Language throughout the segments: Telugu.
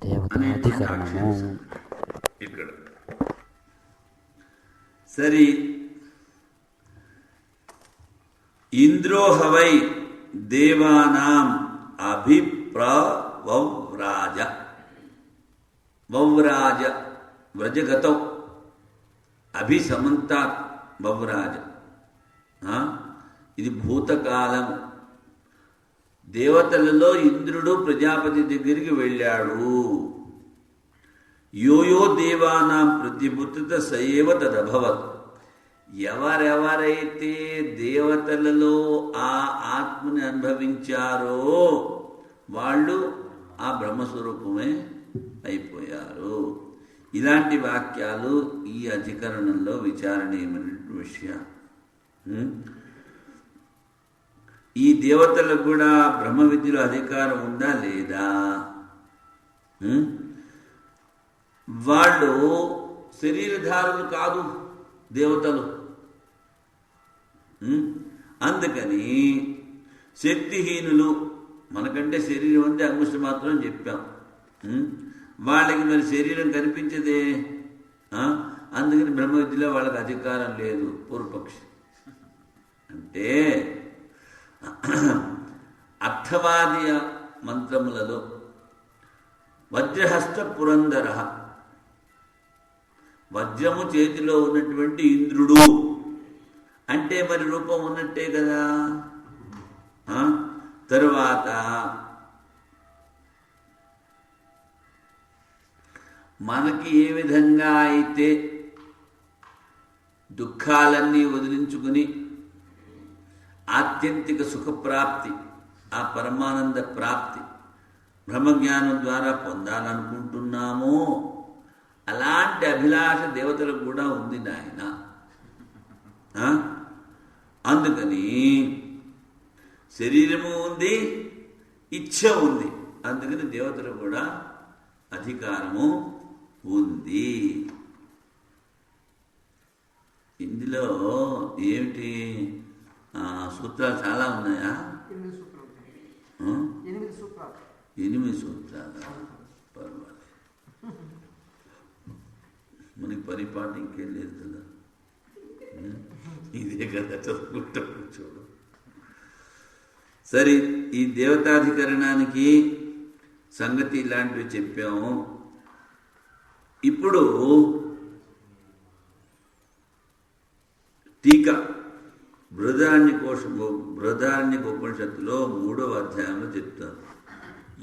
అనేటువంటి ఆక్షేపం ఇక్కడ. సరి ఇంద్రోహవై దేవానాం అభిప్రవవ్రాజ వవ్రాజ వ్రజగతౌ అభిసమంతాత్ వవ్రాజ. ఇది భూతకాలం. దేవతలలో ఇంద్రుడు ప్రజాపతి దగ్గరికి వెళ్ళాడు. యోయో దేవానాం ప్రతిబుద్ధత సయేవ తదభవత్. ఎవరెవరైతే దేవతలలో ఆ ఆత్మని అనుభవించారో వాళ్ళు ఆ బ్రహ్మస్వరూపమే అయిపోయారు. ఇలాంటి వాక్యాలు ఈ అధికరణంలో విచారణీయమైన విషయం. ఈ దేవతలకు కూడా బ్రహ్మ విద్యలో అధికారం ఉందా లేదా? వాళ్ళు శరీరధారులు కాదు దేవతలు. అందుకని శక్తిహీనులు. మనకంటే శరీరం ఉంది, అంగుష్టి మాత్రం చెప్పాం. వాళ్ళకి మరి శరీరం కనిపించదే. అందుకని బ్రహ్మ విద్యలో వాళ్ళకి అధికారం లేదు. పూర్వపక్షి అంటే అర్థవాది మంత్రములలో వజ్రహస్త పురందర, వజ్రము చేతిలో ఉన్నటువంటి ఇంద్రుడు అంటే మరి రూపం ఉన్నట్టే కదా. తరువాత మనకి ఏ విధంగా అయితే దుఃఖాలన్నీ వదిలించుకుని ఆత్యంతిక సుఖప్రాప్తి, ఆ పరమానంద ప్రాప్తి బ్రహ్మజ్ఞానం ద్వారా పొందాలనుకుంటున్నామో అలాంటి అభిలాష దేవతలకు కూడా ఉంది నాయన. అందుకని శరీరము ఉంది, ఇచ్ఛ ఉంది. అందుకని దేవతలకు కూడా అధికారము ఉంది. ఇందులో ఏమిటి సూత్రాలు చాలా ఉన్నాయా? 8 సూత్రాలు. పర్వాలేదు, మనకి పరిపాటి ఇంకేం లేదు కదా. ఇదే కదా చదువుకుంటాం చూడు. సరే, ఈ దేవతాధికరణానికి సంగతి ఇలాంటివి చెప్పాము. ఇప్పుడు టీకా బృహదారణ్యక ఉపనిషత్తులో 3వ అధ్యాయంలో చెప్తారు.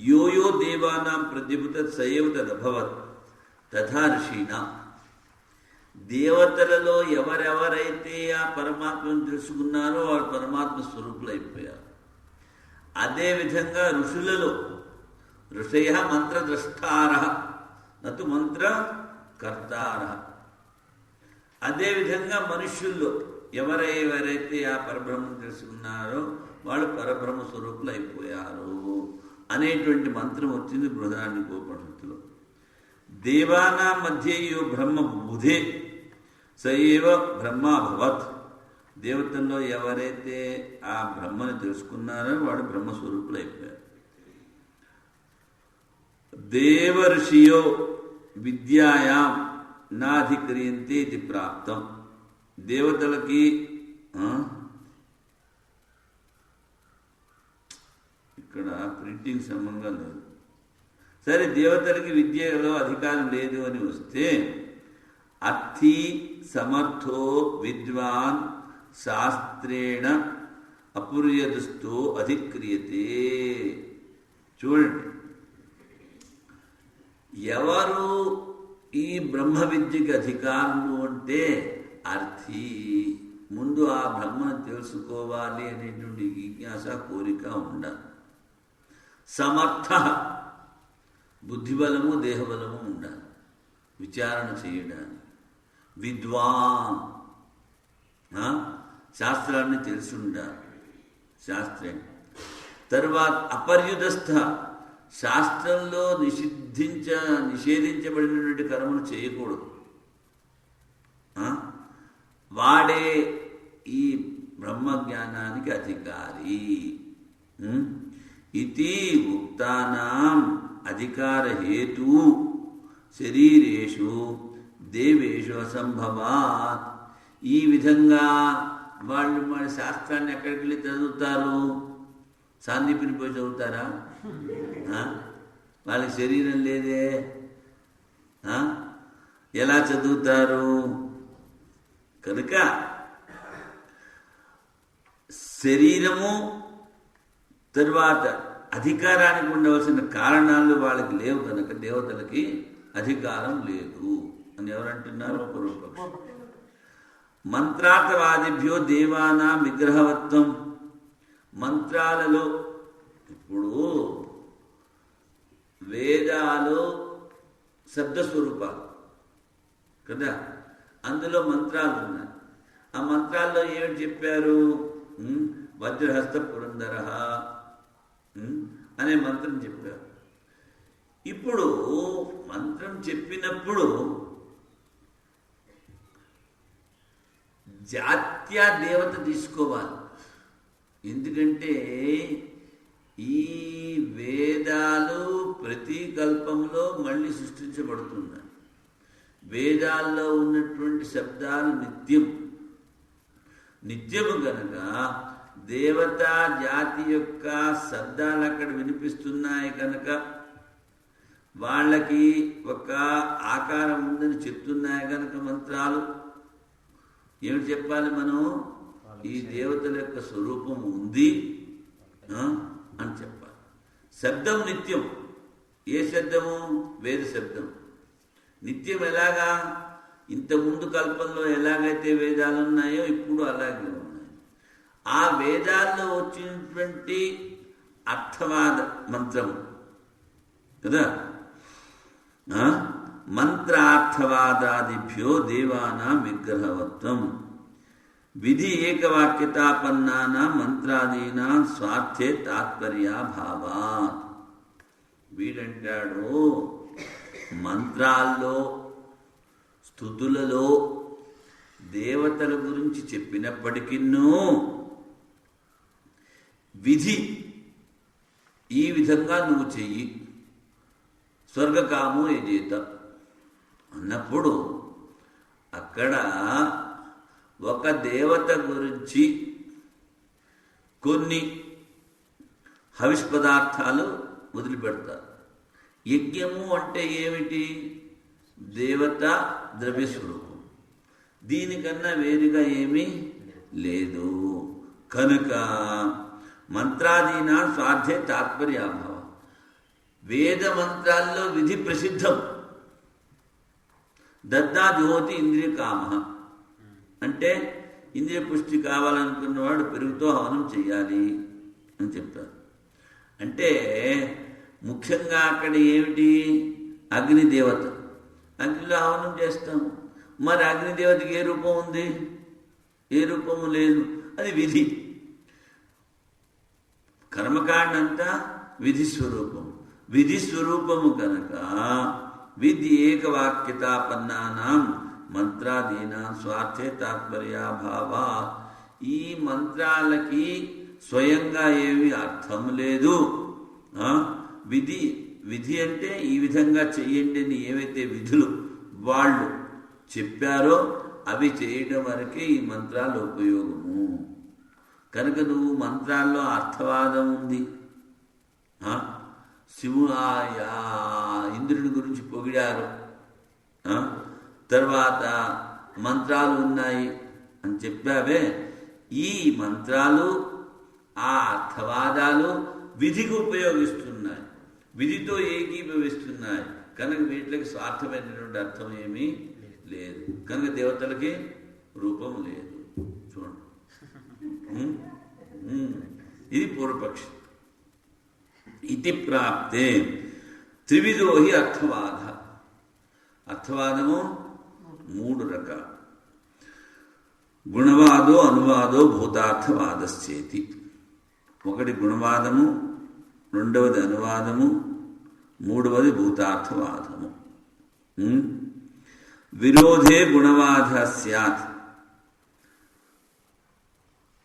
యోయో దేవానాం ప్రతిభుత సయేవ తదభవత్ తథా ఋషీణాం. దేవతలలో ఎవరెవరైతే ఆ పరమాత్మను తెలుసుకున్నారో వారు పరమాత్మ స్వరూపులు అయిపోయారు. అదేవిధంగా ఋషులలో ఋషయ మంత్రద్రష్టార నతు మంత్రకర్తార. అదేవిధంగా మనుష్యుల్లో ఎవరెవరైతే ఆ పరబ్రహ్మను తెలుసుకున్నారో వాళ్ళు పరబ్రహ్మ స్వరూపులు అయిపోయారు అనేటువంటి మంత్రం వచ్చింది బృహదారణ్యకోపనిషత్తులో. దేవానా మధ్యయో బ్రహ్మ బుధే సయేవ బ్రహ్మాభవత్. దేవతల్లో ఎవరైతే ఆ బ్రహ్మను తెలుసుకున్నారో వాడు బ్రహ్మస్వరూపులు అయిపోయారు. దేవర్షియో విద్యాయాం నాధిక్రియంతే ఇది ప్రాప్తం. దేవతలకి ఇక్కడ ప్రింటింగ్ సంబంధం లేదు. సరే, దేవతలకి విద్యలో అధికారం లేదు అని వస్తే అర్థి సమర్థో విద్వాన్ శాస్త్రేణ అపుర్యదుస్తో అధిక్రియతే. చూడండి, ఎవరు ఈ బ్రహ్మ విద్యకి అధికారులు అంటే అర్థి. ముందు ఆ బ్రహ్మను తెలుసుకోవాలి అనేటువంటి జిజ్ఞాస, కోరిక ఉండాలి. సమర్థ, బుద్ధిబలము దేహబలము ఉండాలి విచారణ చేయడానికి. విద్వాన్, శాస్త్రాన్ని తెలిసి ఉండాలి. శాస్త్రం తర్వాత అపర్యుదస్థ, శాస్త్రంలో నిషేధించబడినటువంటి కర్మను చేయకూడదు. వాడే ఈ బ్రహ్మజ్ఞానానికి అధికారి. ఇది ఉక్తానాం అధికారహేతు శరీరేషు దేవేషు అసంభవాత్. ఈ విధంగా వాళ్ళు మన శాస్త్రాన్ని ఎక్కడికి వెళ్ళి చదువుతారు? సాందీపిని పోయి చదువుతారా? వాళ్ళకి శరీరం లేదే, ఎలా చదువుతారు? కనుక శరీరము తరువాత అధికారానికి ఉండవలసిన కారణాలు వాళ్ళకి లేవు కనుక దేవతలకి అధికారం లేదు అని ఎవరంటున్నారు? పూర్వపక్షం. మంత్రార్థవాదిభ్యో దేవానాం విగ్రహవత్వం. మంత్రాలలో ఇప్పుడు వేదాలు శబ్దస్వరూపాలు కదా, అందులో మంత్రాలు ఉన్నాయి. ఆ మంత్రాల్లో ఏమిటి చెప్పారు? వజ్రహస్త పురంధర అనే మంత్రం చెప్పారు. ఇప్పుడు మంత్రం చెప్పినప్పుడు జాత్య దేవత తీసుకోవాలి. ఎందుకంటే ఈ వేదాలు ప్రతి కల్పంలో మళ్ళీ సృష్టించబడుతున్నాయి. వేదాల్లో ఉన్నటువంటి శబ్దాలు నిత్యము కనుక దేవతా జాతి యొక్క శబ్దాలు అక్కడ వినిపిస్తున్నాయి కనుక వాళ్ళకి ఒక ఆకారం ఉందని చెప్తున్నాయి కనుక మంత్రాలు ఏమిటి చెప్పాలి? మనం ఈ దేవతల యొక్క స్వరూపం ఉంది అని చెప్పాలి. శబ్దం నిత్యం. ఏ శబ్దము? వేద శబ్దం నిత్యం. ఎలాగా? ఇంతకుముందు కల్పంలో ఎలాగైతే వేదాలు ఉన్నాయో ఇప్పుడు అలాగే ఉన్నాయి. ఆ వేదాల్లో వచ్చినటువంటి అర్థవాద మంత్రము కదా, మంత్రార్థవాదాదిభ్యో దేవానాం విగ్రహవత్వం. విధి ఏకవాక్యతాపన్నానాం మంత్రాదీనాం స్వార్థే తాత్పర్యాభావాత్. వీడంటాడు మంత్రాల్లో స్తుతులలో దేవతల గురించి చెప్పినప్పటికిన్నూ విధి ఈ విధంగా నువ్వు చెయ్యి, స్వర్గకామో యజేత అన్నప్పుడు అక్కడ ఒక దేవత గురించి కొన్ని హవిష్ పదార్థాలు వదిలిపెడతారు. యజ్ఞము అంటే ఏమిటి? దేవత ద్రవ్యస్వరూపం. దీనికన్నా వేరుగా ఏమీ లేదు కనుక మంత్రాదీనా స్వార్థే తాత్పర్యాభావం. వేద మంత్రాల్లో విధి ప్రసిద్ధం. దద్దా జ్యోతి ఇంద్రియ కామ అంటే ఇంద్రియ పుష్టి కావాలనుకున్నవాడు పెరుగుతో హవనం చెయ్యాలి అని చెప్తారు. అంటే ముఖ్యంగా అక్కడ ఏమిటి? అగ్నిదేవత. అగ్నిలో హవనం చేస్తాము. మరి అగ్నిదేవతకి ఏ రూపం ఉంది? ఏ రూపము లేదు. అది విధి. కర్మకాండ అంతా విధి స్వరూపం. విధి స్వరూపము కనుక విధి ఏకవాక్యతాపన్నానాం మంత్రాదీనా స్వార్థే తాత్పర్యాభావా. ఈ మంత్రాలకి స్వయంగా ఏమి అర్థం లేదు. విధి విధి అంటే ఈ విధంగా చెయ్యండి అని ఏవైతే విధులు వాళ్ళు చెప్పారో అవి చేయడం వరకే ఈ మంత్రాల ఉపయోగము. కనుక నువ్వు మంత్రాల్లో అర్థవాదం ఉంది. ఇంద్రుని గురించి పొగిడారు, తర్వాత మంత్రాలు ఉన్నాయి అని చెప్పావే. ఈ మంత్రాలు ఆ అర్థవాదాలు విధికి ఉపయోగిస్తున్నాయి, విధితో ఏకీభవిస్తున్నాయి కనుక వీటికి స్వార్థమైనటువంటి అర్థం ఏమీ లేదు. కనుక దేవతలకి రూపం లేదు. చూడండి, ఇది పూర్వపక్షం. ఇది ప్రాప్తే త్రివిధో హి అర్థవాద. అర్థవాదము మూడు రకాలు. గుణవాదో అనువాదో భూతార్థవాదశ్చేతి. ఒకటి గుణవాదము, రెండవది అనువాదము, మూడవది భూతార్థవాదము. విరోధే గుణవాద స్యాత్.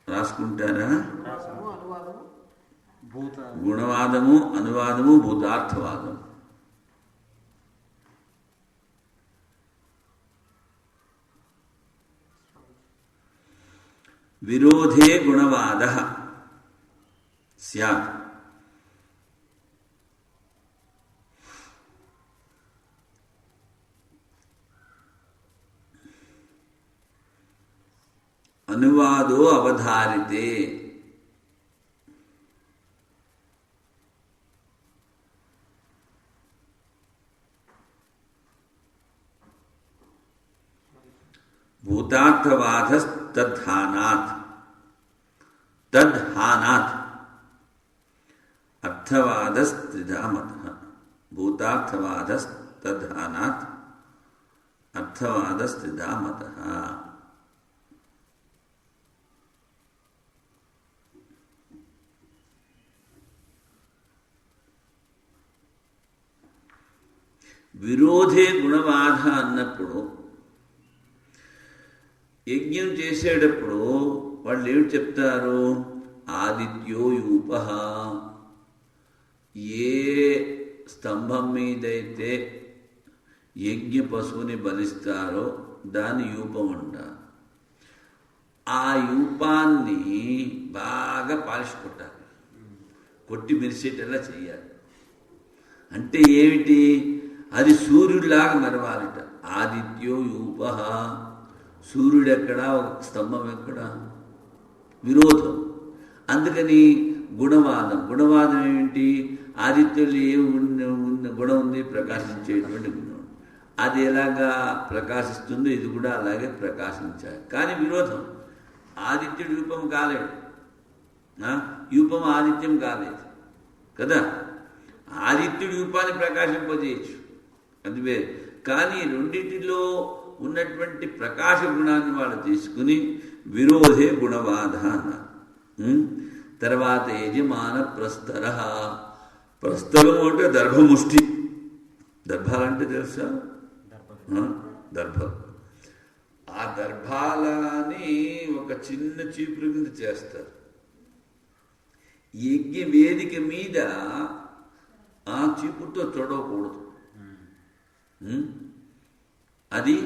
రాసుకుంటారా? గుణవాదము, అనువాదము, భూతార్థవాదము. విరోధే గుణవాదః స్యాత్. అనువాదో అవధారితే. భూతార్థవాదస్తద్హానాత్. తద్హానాత్ అర్థవాదస్త్రిధా మతః. భూతార్థవాదస్తద్హానాత్ అర్థవాదస్త్రిధా మతః. విరోధే గుణవాద అన్నప్పుడు యజ్ఞం చేసేటప్పుడు వాళ్ళు ఏమిటి చెప్తారు? ఆదిత్యో యూపః. ఏ స్తంభం మీదైతే యజ్ఞ పశువుని బలిస్తారో దాని యూపం అంటారు. ఆ యూపాన్ని బాగా పాలిష్ కొట్టాలి, కొట్టి మెరిసేటలా చెయ్యాలి. అంటే ఏమిటి? అది సూర్యుడిలాగా మెరవాలిట. ఆదిత్యో యూపః. సూర్యుడు ఎక్కడా, ఒక స్తంభం ఎక్కడా? విరోధం. అందుకని గుణవాదం. గుణవాదం ఏమిటి? ఆదిత్యులు ఏ గుణం ఉంది? ప్రకాశించేటువంటి గుణం. అది ఎలాగా ప్రకాశిస్తుందో ఇది కూడా అలాగే ప్రకాశించాలి. కానీ విరోధం. ఆదిత్యుడు యూపం కాలేడు, యూపం ఆదిత్యం కాలేదు కదా. ఆదిత్యుడు యూపాన్ని ప్రకాశింపజేయచ్చు, అది వేరు. కానీ రెండింటిలో ఉన్నటువంటి ప్రకాశ గుణాన్ని వాళ్ళు తీసుకుని విరోధే గుణవాద అన్నారు. తర్వాత యజమాన ప్రస్తర. ప్రస్తరం అంటే దర్భముష్టి. దర్భాలంటే తెలుసా? దర్భాలు. ఆ దర్భాలని ఒక చిన్న చీపురు కింద చేస్తారు. యజ్ఞ వేదిక మీద ఆ చీపురుతో చూడకూడదు. అది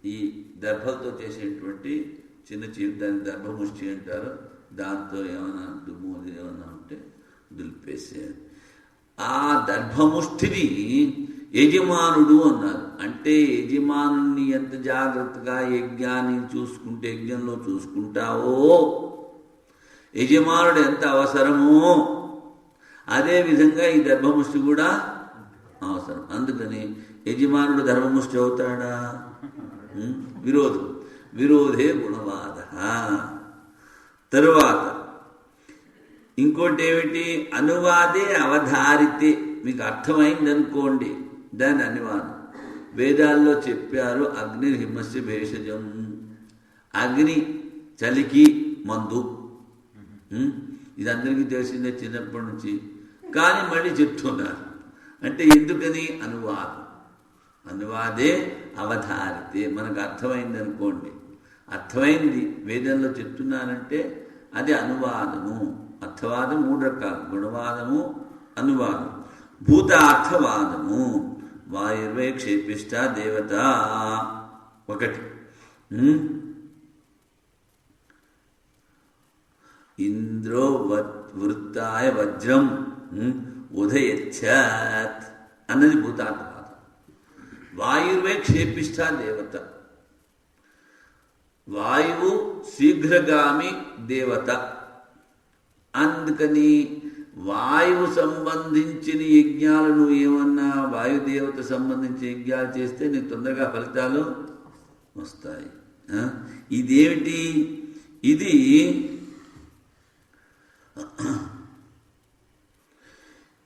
ఈ దర్భలతో చేసేటువంటి చిన్న చీపు, దాన్ని దర్భముష్టి అంటారు. దాంతో ఏమైనా దుమ్ము ఏమైనా ఉంటే దులిపేసేది. ఆ దర్భముష్టిని యజమానుడు అన్నారు. అంటే యజమానుని ఎంత జాగ్రత్తగా యజ్ఞాన్ని చూసుకుంటే, యజ్ఞంలో చూసుకుంటావో, యజమానుడు ఎంత అవసరమో అదేవిధంగా ఈ దర్భముష్టి కూడా అవసరం. అందుకని యజమానుడు ధర్మముష్టి అవుతాడా? విరోధం. విరోధే గుణవాద. తరువాత ఇంకోటి ఏమిటి? అనువాదే అవధారితే. మీకు అర్థమైందనుకోండి దాని అనువాదం. వేదాల్లో చెప్పారు అగ్నిర్హిమస్య భేషజం. అగ్ని చలికి మందు. ఇది అందరికీ తెలిసిందే చిన్నప్పటి నుంచి. కానీ మళ్ళీ చెప్తున్నారు. అంటే ఎందుకని? అనువాదం. అనువాదే అవధారితే. మనకు అర్థమైంది అనుకోండి. అర్థమైంది వేదంలో చెప్తున్నానంటే అది అనువాదము. అర్థవాదం 3 రకాలు: గుణవాదము, అనువాదం. భూతార్థవాదము. వాయుర్వై క్షేపిష్ట దేవత ఒకటి. ఇంద్రో వృత్తాయ వజ్రం ఉదయచ్చాత్ అన్నది భూతార్థవాదం. వాయుర్వై క్షేపిష్ట దేవత. వాయువు శీఘ్రగామి దేవత. అందుకని వాయువు సంబంధించిన యజ్ఞాలు నువ్వు ఏమన్నా వాయుదేవత సంబంధించిన యజ్ఞాలు చేస్తే నీకు తొందరగా ఫలితాలు వస్తాయి. ఇదేమిటి? ఇది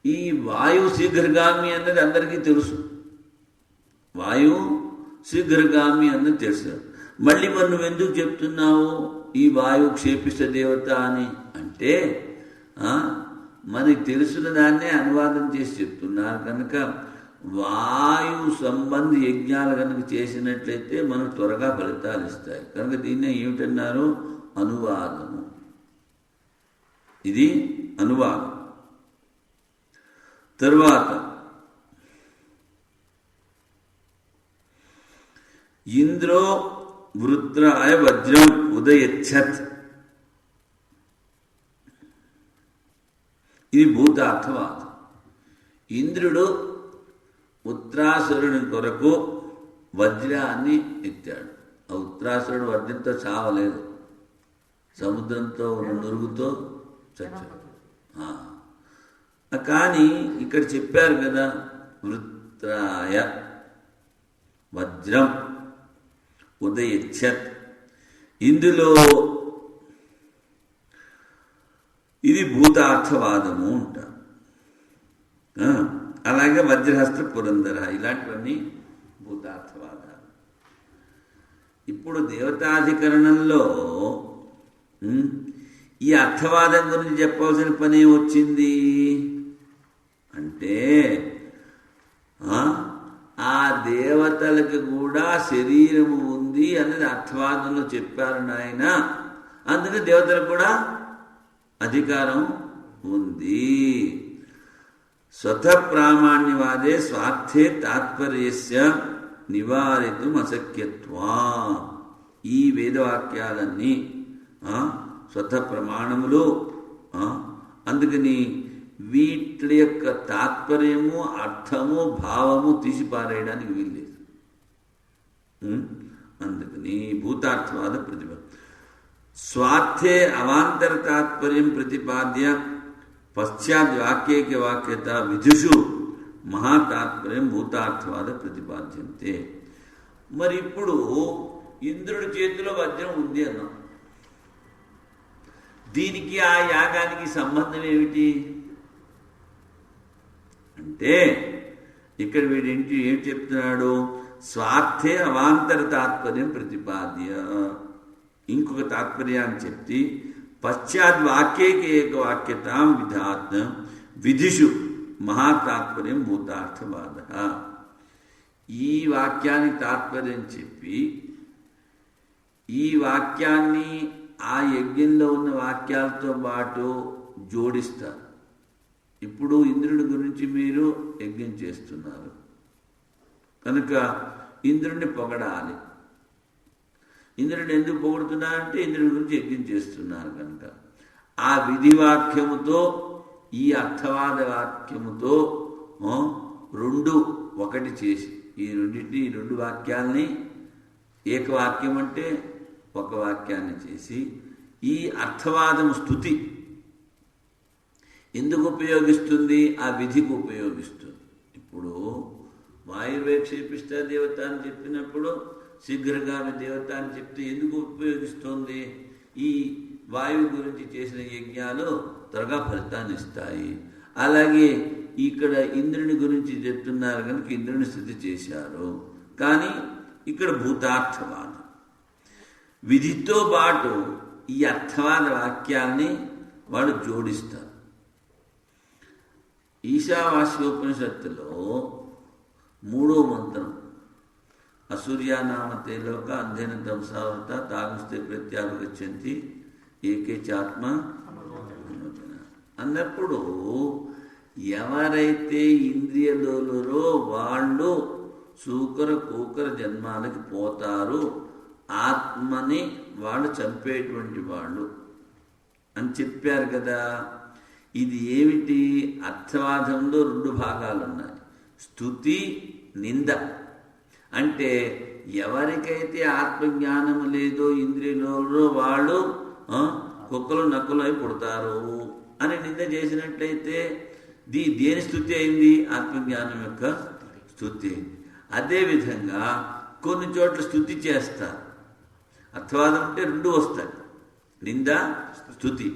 ఈ వాయువు శీఘ్రగామి అన్నది అందరికీ తెలుసు. వాయువు శీఘ్రగామి అన్నది తెలుసు. మళ్ళీ మరి నువ్వెందుకు చెప్తున్నావు ఈ వాయువు క్షేపిష్ట దేవత అని? అంటే మనకి తెలుసున్న దాన్నే అనువాదం చేసి చెప్తున్నారు కనుక వాయు సంబంధి యజ్ఞాలు కనుక చేసినట్లయితే మనకు త్వరగా ఫలితాలు ఇస్తాయి. కనుక దీన్నే ఏమిటన్నారు? అనువాదము. ఇది అనువాదం. తరువాత ఇంద్రో వృత్రాయ వజ్రం ఉదయచ్చత్. ఇది భూతార్థవాదం. ఇంద్రుడు ఉత్రాసురుని కొరకు వజ్రాన్ని ఎత్తాడు. ఆ ఉత్రాసురుడు వజ్రంతో చావలేదు, సముద్రంతో నురుగుతో చచ్చాడు. కానీ ఇక్కడ చెప్పారు కదా, వృత్రాయ వజ్రం ఉదయచ్చత్. ఇందులో ఇది భూతార్థవాదము అంటారు. అలాగే వజ్రహస్త పురంధర ఇలాంటివన్నీ భూతార్థవాదాలు. ఇప్పుడు దేవతాధికరణంలో ఈ అర్థవాదం గురించి చెప్పవలసిన పని వచ్చింది అంటే, ఆ దేవతలకు కూడా శరీరము ఉంది అనేది అర్థవాదంలో చెప్పారు నాయన. అందుకే దేవతలకు కూడా అధికారం ఉంది. స్వతః ప్రామాణ్యవాదే స్వార్థే తాత్పర్యస్య నివారితుం అశక్యత్వా. ఈ వేదవాక్యాలన్నీ స్వతః ప్రమాణములు. అందుకని వీటి యొక్క తాత్పర్యము, అర్థము, భావము తీసిపారేయడానికి వీల్లేదు. అందుకని భూతార్థవాద ప్రతిభ స్వార్థే అవాంతర తాత్పర్యం ప్రతిపాద్య పశ్చాత్ వాక్యైక వాక్యత విధుషు మహాతాత్పర్యం భూతార్థవాద ప్రతిపాద్యంతే. మరి ఇప్పుడు ఇంద్రుడి చేతిలో వజ్రం ఉంది అన్నాం. దీనికి ఆ యాగానికి సంబంధం ఏమిటి అంటే, ఇక్కడ వీడింటి ఏం చెప్తున్నాడు? స్వార్థే అవాంతర తాత్పర్యం ప్రతిపాద్య. ఇంకొక తాత్పర్యాన్ని చెప్తే పశ్చాత్ వాక్యైక ఏక వాక్యతాం విధాత్ విధిషు మహాతాత్పర్యం భూతార్థవాద. ఈ వాక్యానికి తాత్పర్యం చెప్పి ఈ వాక్యాన్ని ఆ యజ్ఞంలో ఉన్న వాక్యాలతో పాటు జోడిస్తారు. ఇప్పుడు ఇంద్రుడి గురించి మీరు యజ్ఞం చేస్తున్నారు కనుక ఇంద్రుడిని పొగడాలి. ఇంద్రుడిని ఎందుకు పొగుడుతున్నారంటే ఇంద్రుడి గురించి యజ్ఞం చేస్తున్నారు కనుక ఆ విధి వాక్యముతో ఈ అర్థవాద వాక్యముతో రెండు ఒకటి చేసి ఈ రెండు వాక్యాల్ని ఏకవాక్యం అంటే ఒక వాక్యాన్ని చేసి ఈ అర్థవాదము స్తుతి ఎందుకు ఉపయోగిస్తుంది? ఆ విధికి ఉపయోగిస్తుంది. ఇప్పుడు వాయువేక్షేపిష్ట దేవత అని చెప్పినప్పుడు శీఘ్రగామి దేవత అని చెప్తే ఎందుకు ఉపయోగిస్తుంది? ఈ వాయువు గురించి చేసిన యజ్ఞాలు త్వరగా ఫలితాన్ని ఇస్తాయి. అలాగే ఇక్కడ ఇంద్రుని గురించి చెప్తున్నారు కనుక ఇంద్రుని స్థితి చేశారు. కానీ ఇక్కడ భూతార్థవాదం విధితో పాటు ఈ అర్థవాద వాక్యాల్ని వాడు జోడిస్తారు. ఈశావాస్యోపనిషత్తులో 3వ మంత్రం అసూర్యానామతే లోక అంధేన తంసావృత తాగుస్తే ప్రత్యాగచ్చంతి ఏకే చాత్మ అన్నప్పుడు ఎవరైతే ఇంద్రియలోలరో వాళ్ళు సూకర కూకర జన్మాలకి పోతారు, ఆత్మని వాళ్ళు చంపేటువంటి వాళ్ళు అని చెప్పారు కదా. ఇది ఏమిటి? అర్థవాదంలో 2 భాగాలు ఉన్నాయి, స్తుతి నింద. అంటే ఎవరికైతే ఆత్మజ్ఞానము లేదో ఇంద్రియంలో వాళ్ళు కుక్కలు నక్కులు అయి పుడతారు అని నింద చేసినట్లయితే దేని స్తుతి అయింది? ఆత్మజ్ఞానం యొక్క స్తుతి అయింది. అదేవిధంగా కొన్ని చోట్ల స్తుతి చేస్తారు. అర్థవాదం అంటే 2 వస్తాయి, నింద స్తుతి.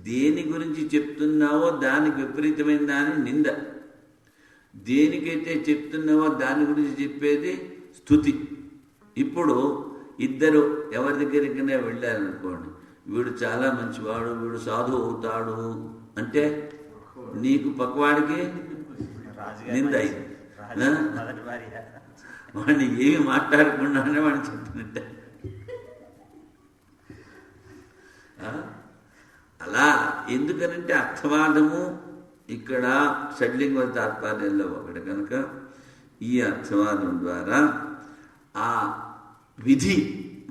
దేని గురించి చెప్తున్నావో దానికి విపరీతమైన దాని నింద, దేనికైతే చెప్తున్నావో దాని గురించి చెప్పేది స్తుతి. ఇప్పుడు ఇద్దరు ఎవరి దగ్గరికైనా వెళ్ళారనుకోండి, వీడు చాలా మంచివాడు, వీడు సాధువు అవుతాడు అంటే నీకు పక్కవాడికి నింద అయింది. వాడిని ఏమి మాట్లాడకుండానే వాడిని చెప్పినట్టే. అలా ఎందుకనంటే అర్థవాదము ఇక్కడ షడ్లింగ తాత్పర్యంలో ఒకటి కనుక ఈ అర్థవాదం ద్వారా ఆ విధి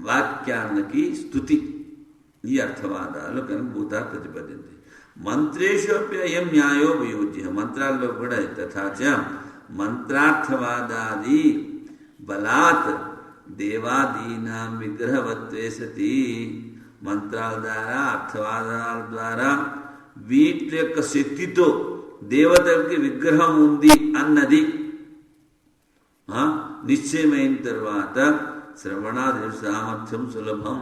వాక్యానికి స్తుతి, ఈ అర్థవాదాలు కనుక భూత ప్రతిపదింది. మంత్రేషు అయం న్యాయో వియోజ్య, మంత్రాల్లో కూడా తథాచ మంత్రార్థవాదాది బలాత్ దేవాదీనాం విగ్రహవత్వే సతి, మంత్రాల ద్వారా అర్థవాదాల ద్వారా వీటి యొక్క శక్తితో దేవతలకి విగ్రహం ఉంది అన్నది నిశ్చయమైన తర్వాత శ్రవణాది సామర్థ్యం సులభం.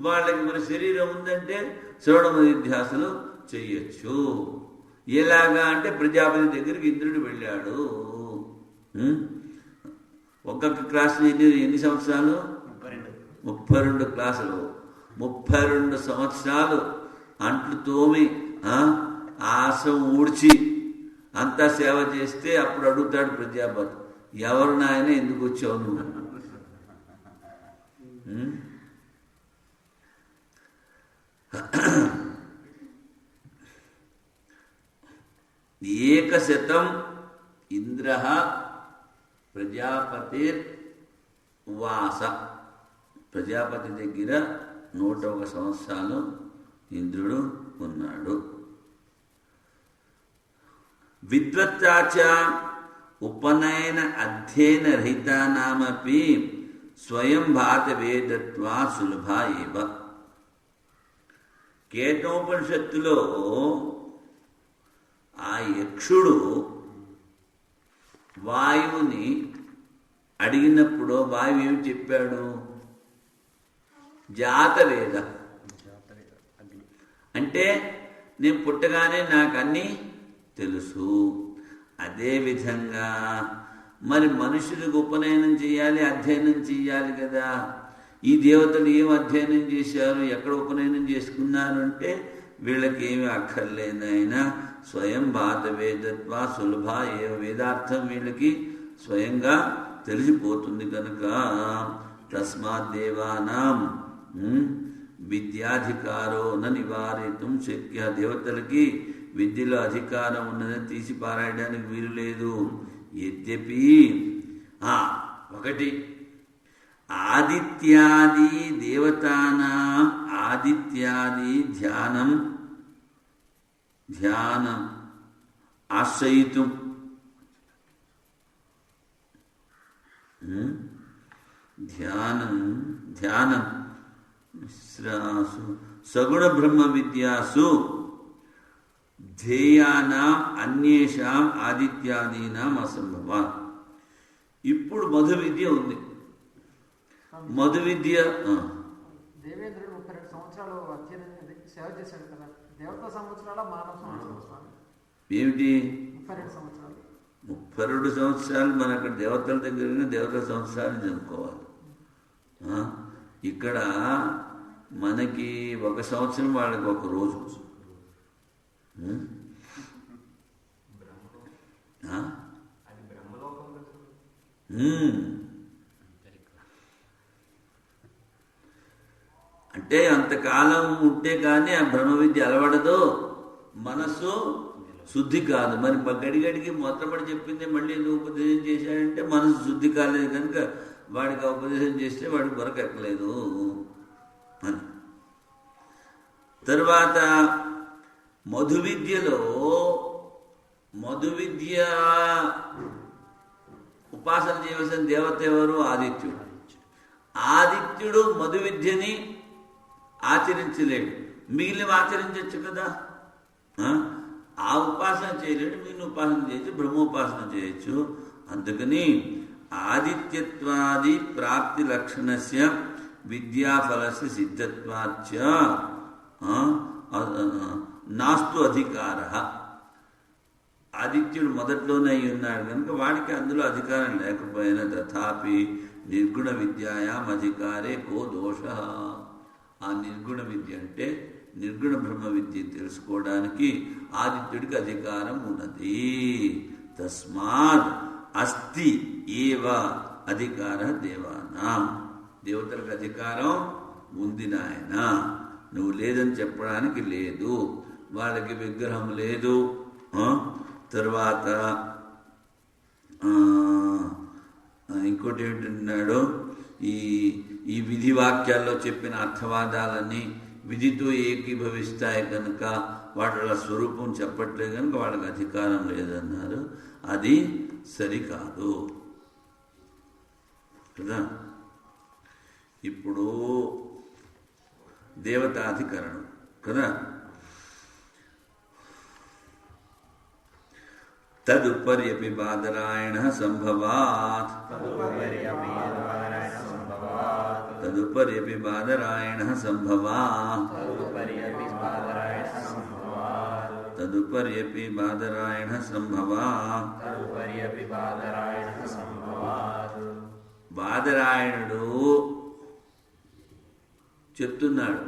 వాళ్ళకి మన శరీరం ఉందంటే శ్రవణ నిధ్యాసలు చెయ్యొచ్చు. ఎలాగా అంటే ప్రజాపతి దగ్గరికి ఇంద్రుడు వెళ్ళాడు. ఒక్కొక్క క్లాస్ ఎన్ని సంవత్సరాలు? 32 క్లాసులు. 32 సంవత్సరాలు అంట్లు తోమి ఆసం ఊడ్చి అంతా సేవ చేస్తే అప్పుడు అడుగుతాడు ప్రజాపతి, ఎవరు నాయన ఎందుకు వచ్చావు నువ్వు? ఏకశతం ఇంద్ర ప్రజాపతిర్ వాస, ప్రజాపతి దగ్గర 101 సంవత్సరాలు ఇంద్రుడు ఉన్నాడు. విద్వత్తాచ ఉపనయన అధ్యయన రహితానామపి స్వయం భాత వేదత్వా సులభ ఏవ. కేటోపనిషత్తులో ఆ యక్షుడు వాయువుని అడిగినప్పుడు వాయువు ఏమి చెప్పాడు? జాతవేద అంటే నేను పుట్టగానే నాకు అన్నీ తెలుసు. అదేవిధంగా మరి మనుషులకు ఉపనయనం చేయాలి, అధ్యయనం చేయాలి కదా. ఈ దేవతలు ఏం అధ్యయనం చేశారు, ఎక్కడ ఉపనయనం చేసుకున్నారు అంటే వీళ్ళకి ఏమి అక్కర్లేదు. అయినా స్వయం భాత వేదత్వా సులభ ఏ వేదార్థం వీళ్ళకి స్వయంగా తెలిసిపోతుంది కనుక తస్మాత్ దేవానాం విద్యాధికారో న నివారితుం శక్య. దేవతలకి విద్యలో అధికారం ఉన్నదని తీసి పారాయడానికి వీలు లేదు. యద్యపి ఒకటి ఆదిత్యాది దేవతానాం ఆదిత్యాది ధ్యానం ఆశ్రయితుం ధ్యానం సగుణ బ్రహ్మ విద్యాసు ధ్యేయానాం అన్యేషాం ఆదిత్యాదీనాం అసంభవం. ఇప్పుడు మధు విద్య ఉంది. మధు విద్య దేవేంద్రుడు 32 సంవత్సరాలు సేవ చేశాడు కదా. దేవతా సంవత్సరాల మానవ సంవత్సరాలు ఏమిటి? 32 సంవత్సరాలు. 32 సంవత్సరాలు మన అక్కడ దేవతల దగ్గర దేవతల సంవత్సరాలు జరుపుకోవాలి. ఇక్కడ మనకి 1 సంవత్సరం, వాళ్ళకి 1 రోజు. అంటే అంతకాలం ఉంటే కానీ ఆ బ్రహ్మ విద్య అలవడదు, మనస్సు శుద్ధి కాదు. మరి గడిగడికి మొత్తపడి చెప్పింది మళ్ళీ ఎందుకు ఉపదేశం చేశాడంటే మనసు శుద్ధి కాలేదు కనుక వాడికి ఉపదేశం చేస్తే వాడికి వరకు ఎక్కలేదు అని. తర్వాత మధు విద్యలో మధు విద్య ఉపాసన చేయవలసిన దేవత ఎవరు? ఆదిత్యుడు. ఆదిత్యుడు మధు విద్యని ఆచరించలేడు, మిగిలిన ఆచరించవచ్చు కదా. ఆ ఉపాసన చేయలేడు, మిగిలిన ఉపాసన చేయొచ్చు, బ్రహ్మోపాసన చేయొచ్చు. అందుకని ఆదిత్యత్వాది ప్రాప్తి లక్షణస్య విద్యాఫలస్య సిద్ధత్వాచ్చ నాస్తు అధికార. ఆదిత్యుడు మొదట్లోనే అయి ఉన్నాడు కనుక వాడికి అందులో అధికారం లేకపోయినా తథాపి నిర్గుణ విద్యాయాం అధికారే కో దోష. ఆ నిర్గుణ విద్య అంటే నిర్గుణ బ్రహ్మ విద్య తెలుసుకోవడానికి ఆదిత్యుడికి అధికారం ఉన్నది. తస్మాత్ అస్తి ఏవ అధికార దేవానాం. దేవతలకు అధికారం ఉంది నాయన, నువ్వు లేదని చెప్పడానికి లేదు. వాళ్ళకి విగ్రహం లేదు. తర్వాత ఇంకోటి ఏమిటన్నాడు, ఈ విధి వాక్యాల్లో చెప్పిన అర్థవాదాలన్నీ విధితో ఏకీభవిస్తాయి కనుక వాళ్ళ స్వరూపం చెప్పట్లేదు కనుక వాళ్ళకి అధికారం లేదన్నారు. అది సరికాదు కదా. ఇప్పుడు దేవతాధికరణం కదా. తదుపర్యపి బాదరాయణ సంభవాత్ తదుపర్యపి బాదరాయణ సంభవాత్ తదుపర్యపి బాదరాయణ సంభవాత్. బాదరాయణుడు చెప్తున్నాడు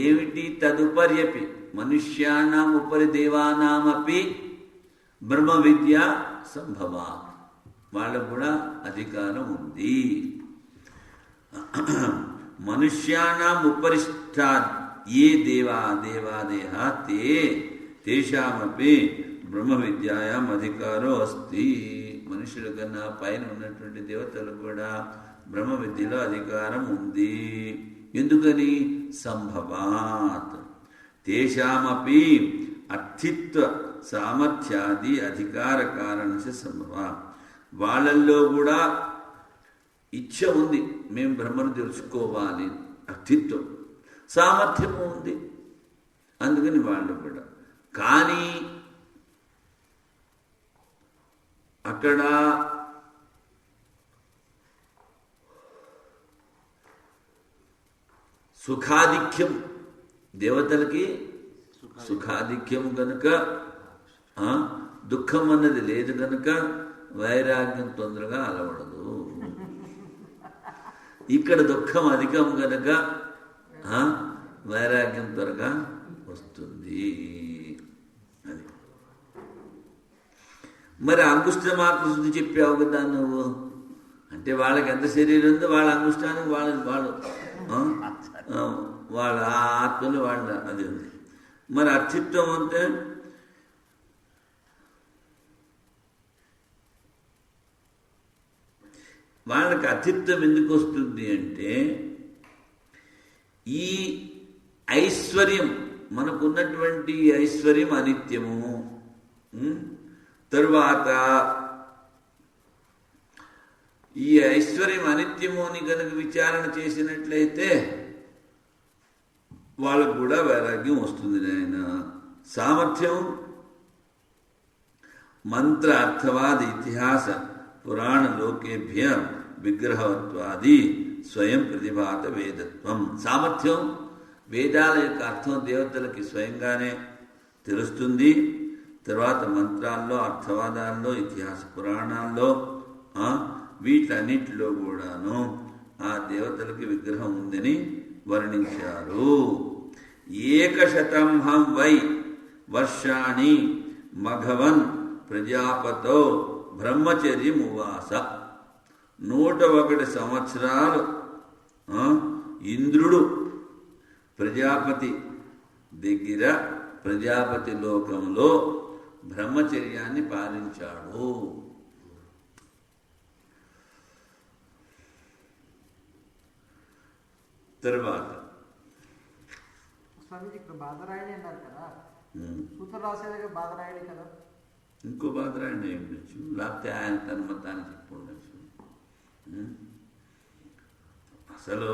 ఏమిటి? తదుపర్యపి మనుష్యానాం ఉపరి దేవానామపి బ్రహ్మ విద్య సంభవాత్. వాళ్ళకు కూడా అధికారం ఉంది. మనుష్యానాం ఉపరిష్టాత్ ఏ దేవాదేహ తేషామపి బ్రహ్మ విద్యాయాం అధికారో అస్తి. మనుషుల కన్నా పైన ఉన్నటువంటి దేవతలకు కూడా బ్రహ్మ విద్యలో అధికారం ఉంది. ఎందుకని? సంభవాత్. తేషామపి అర్థిత్వ సామర్థ్యాది అధికార కారణ సంభవ. వాళ్ళల్లో కూడా ఇచ్ఛ ఉంది, మేము బ్రహ్మను తెలుసుకోవాలి, అర్థిత్వం సామర్థ్యము ఉంది, అందుకని వాళ్ళు కూడా. కానీ అక్కడ సుఖాధిక్యం, దేవతలకి సుఖాధిక్యము కనుక దుఃఖం అన్నది లేదు కనుక వైరాగ్యం తొందరగా అలవడదు. ఇక్కడ దుఃఖం అధికం కనుక వైరాగ్యం త్వరగా వస్తుంది. అది మరి అంగుష్ట మాత్ర శుద్ధి చెప్పావు కదా నువ్వు. అంటే వాళ్ళకి ఎంత శరీరం ఉందో వాళ్ళ అంగుష్టానికి వాళ్ళు వాళ్ళ ఆత్మలు వాళ్ళ అది ఉంది. మరి అర్థిత్వం అంటే వాళ్ళకి అర్థిత్వం ఎందుకు వస్తుంది అంటే ఈ ఐశ్వర్యం, మనకున్నటువంటి ఐశ్వర్యం అనిత్యము. తరువాత ఈ ఐశ్వర్యం అనిత్యము అని కనుక విచారణ చేసినట్లయితే వాళ్ళకు కూడా వైరాగ్యం వస్తుంది. నాయన సామర్థ్యం మంత్ర అర్థవాది ఇతిహాస పురాణ లోకేభ్య విగ్రహవత్వాది స్వయం ప్రతిభాత వేదత్వం. సామర్థ్యం వేదాల యొక్క అర్థం దేవతలకి స్వయంగానే తెలుస్తుంది. తర్వాత మంత్రాల్లో, అర్థవాదాల్లో, ఇతిహాస పురాణాల్లో వీటన్నిటిలో కూడాను ఆ దేవతలకి విగ్రహం ఉందని వర్ణించారు. 100 వై వర్షాణి మఘవన్ ప్రజాపతో బ్రహ్మచర్యమువాస. 101 సంవత్సరాలు ఇంద్రుడు ప్రజాపతి దగ్గర ప్రజాపతి లోకంలో బ్రహ్మచర్యాన్ని పాలించాడు. తర్వాత స్వామిజీ ఇక్కడ బాధరాయణి అన్నారు కదా, సూత్రం రాసేది బాధరాయణి కదా. ఇంకో బాధరాయణి ఏం ఉండొచ్చు, లేకపోతే ఆయన తన మతాన్ని చెప్పి ఉండొచ్చు. అసలు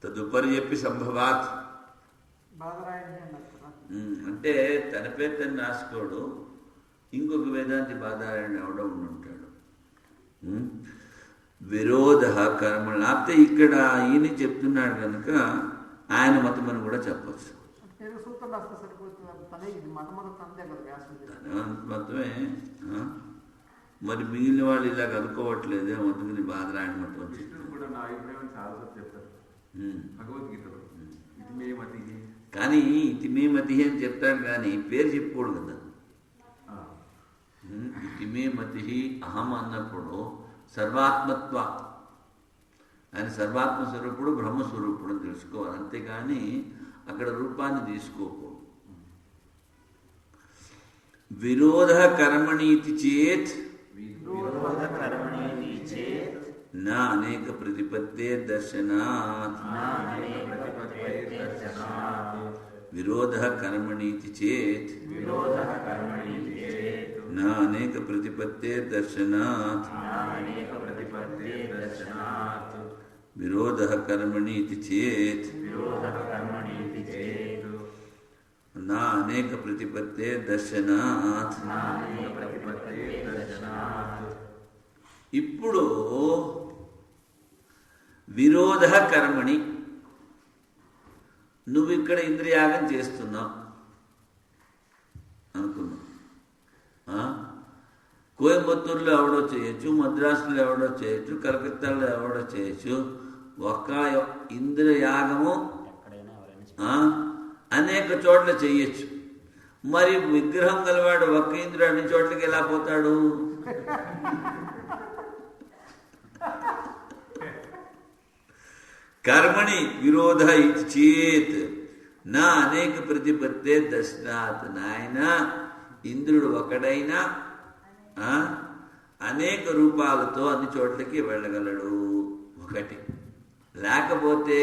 తదుపరి చెప్పి సంభవాత్ బాధరాయణి అన్నారు కదా. అంటే తన పేరు తను రాసుకోడు, ఇంకొక వేదాంతి బాధరాయణి ఎవడో ఉండుంటాడు. విరోధ కర్మ, లేకపోతే ఇక్కడ ఈయన చెప్తున్నాడు కనుక ఆయన మతం అని కూడా చెప్పచ్చు. సూత్రం రాస్తే సరిపోతుంది. తనే ఇది మతం తందే కదా వ్యాసుడు. తన మతమే. మరి మిగిలిన వాళ్ళు ఇలా కనుక్కోవట్లేదే, అందుకని బాధరాయణ మతం వచ్చి కానీ ఇతిమే మతి అని చెప్తాడు, కానీ పేరు చెప్పుకోడు కదా. ఇతిమే మతి అహం అన్నప్పుడు సర్వాత్మత్వ, ఆయన సర్వాత్మ స్వరూపుడు, బ్రహ్మస్వరూపుడు అని తెలుసుకోవాలి. అంతేగాని అక్కడ రూపాన్ని తీసుకోకూడదు. విరోధ కర్మణీతి చేత్ నా అనేక ప్రతిపత్తే దర్శనాత్ విరోధ కర్మణీతి చేత్ నా అనేక ప్రతిపత్తే దర్శనాత్ విరోధ కర్మణీతి చేత్ నా అనేక ప్రతిపత్తే దర్శనాత్. ఇప్పుడు విరోధ కర్మణి, నువ్వు ఇక్కడ ఇంద్రియాగం చేస్తున్నావు అనుకున్నావు. కోయంబత్తూరులో ఎవడో చేయొచ్చు, మద్రాసులో ఎవడో చేయొచ్చు, కలకత్తాలో ఎవడో చేయొచ్చు. ఒక్క ఇంద్రియయాగము అనేక చోట్ల చెయ్యొచ్చు. మరి విగ్రహం గలవాడు ఒక్క ఇంద్రుడు అన్ని చోట్లకి ఎలా పోతాడు? కర్మణి విరోధ ఇది చేత్ నా అనేక ప్రతిపత్తే దర్శనాత్. నాయన ఇంద్రుడు ఒకడైనా అనేక రూపాలతో అన్ని చోట్లకి వెళ్ళగలడు. ఒకటి. లేకపోతే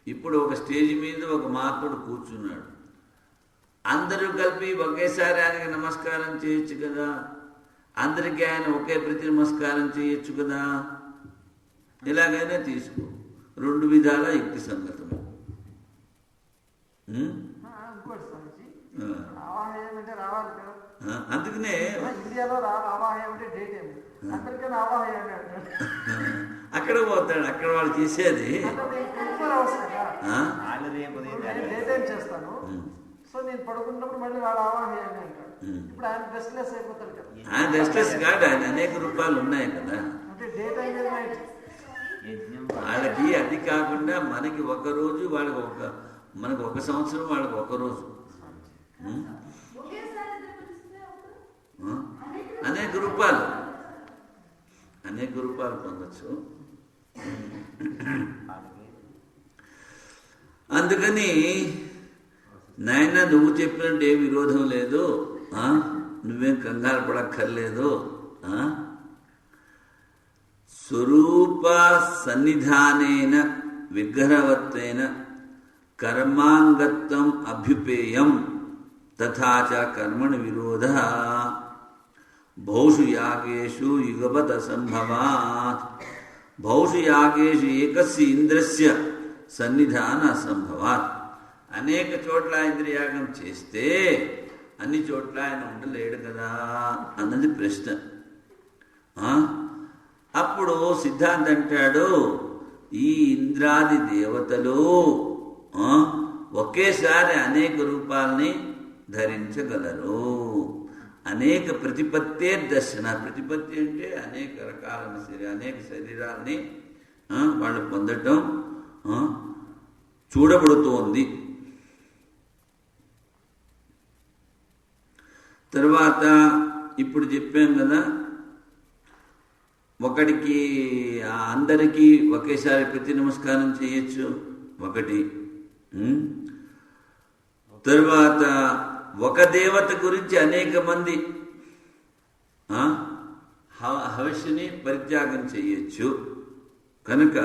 ఇప్పుడు ఒక స్టేజ్ మీద ఒక మహాత్ముడు కూర్చున్నాడు, అందరూ కలిపి ఒకేసారి ఆయనకి నమస్కారం చేయొచ్చు కదా, అందరికీ ఆయన ఒకే ప్రతి నమస్కారం చేయొచ్చు కదా. ఇలాగైనా తీసుకో, రెండు విధాల యుక్తి సంగతము. అందుకనే అక్కడ పోతాడు, అక్కడ వాళ్ళు చేసేది ఆయన రెస్ట్లెస్ కాదు, ఆయన అనేక రూపాయలు ఉన్నాయి కదా. వాళ్ళకి అది కాకుండా మనకి ఒక రోజు, వాళ్ళకి మనకు ఒక సంవత్సరం, వాళ్ళకి ఒక రోజు. అనేక రూపాయలు పొందొచ్చు. అందుకని నాయన నువ్వు చెప్పినట్టు ఏ విరోధం లేదు, నువ్వేం కంగారు పడక్కర్లేదు. స్వరూప సన్నిధానేన విగ్రహవత్వేన కర్మాంగత్వం అభ్యుపేయం తథా చ కర్మణి విరోధ బహుషు యాగేషు యుగపత్ అసంభవాత్. బహుషు యాగేషు ఏకస్య ఇంద్రస్య సన్నిధాన అసంభవాత్. అనేక చోట్ల ఇంద్రియాగం చేస్తే అన్ని చోట్ల ఆయన ఉండలేడు కదా అన్నది ప్రశ్న. అప్పుడు సిద్ధాంతం అంటాడు, ఈ ఇంద్రాది దేవతలు ఒకేసారి అనేక రూపాలని ధరించగలరు. అనేక ప్రతిపత్తే దర్శన. ప్రతిపత్తి అంటే అనేక రకాలైన అనేక శరీరాలని వాళ్ళు పొందటం చూడబడుతోంది. తర్వాత ఇప్పుడు చెప్పాం కదా, ఒకడికి అందరికీ ఒకేసారి ప్రతి నమస్కారం చేయొచ్చు ఒకటి. తర్వాత ఒక దేవత గురించి అనేక మంది హవిష్ని పరిత్యాగం చేయొచ్చు. కనుక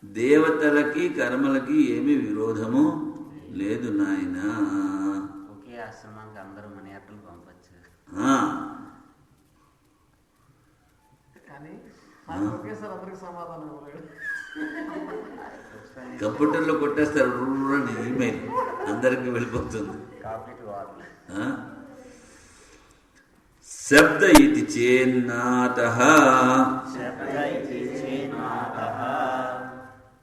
దేవతలకి కర్మలకి ఏమీ విరోధము లేదు నాయన. ఒకే ఆశ్రమానికి అందరూ మనీ అట్టలు పంపచ్చు. కంప్యూటర్లో కొట్టేస్తారు, ఈమెయిల్ అందరికి వెళ్ళిపోతుంది. శబ్ద ఇది చేన్నాతః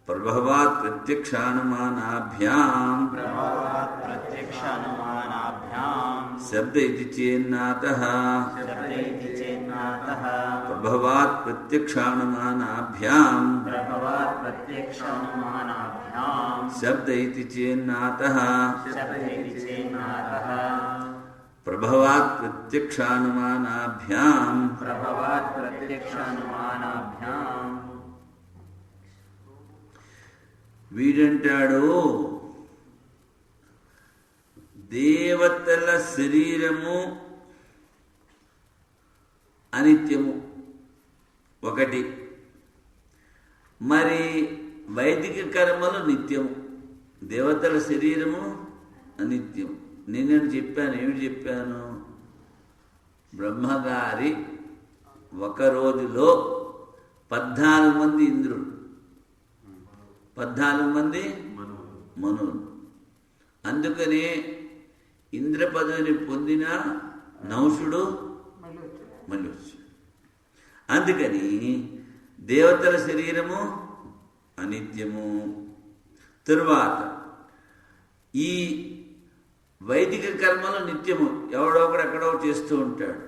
ప్రభవాత్ ప్రత్యక్షానుమానాభ్యాం. శబ్ద ఇది చేన్నాతః ప్రభవాత్ ప్రత్యక్షానుమానాభ్యాం. శబ్ద ఇది చేన్నాతః ప్రభవాత్ ప్రత్యక్షానుమానాభ్యాం. వీడంటాడు, దేవతల శరీరము అనిత్యము ఒకటి, మరి వైదిక కర్మలు నిత్యము, దేవతల శరీరము అనిత్యం. నేను చెప్పాను, ఏమిటి చెప్పాను? బ్రహ్మగారి ఒక రోజులో 14 మంది ఇంద్రులు, 14 మంది మనువులు. అందుకనే ఇంద్ర పదవిని పొందిన నౌషుడు మళ్ళీ వచ్చాడు. అందుకని దేవతల శరీరము అనిత్యము. తరువాత ఈ వైదిక కర్మలు నిత్యము, ఎవడో ఒకడు ఎక్కడో చేస్తూ ఉంటాడు.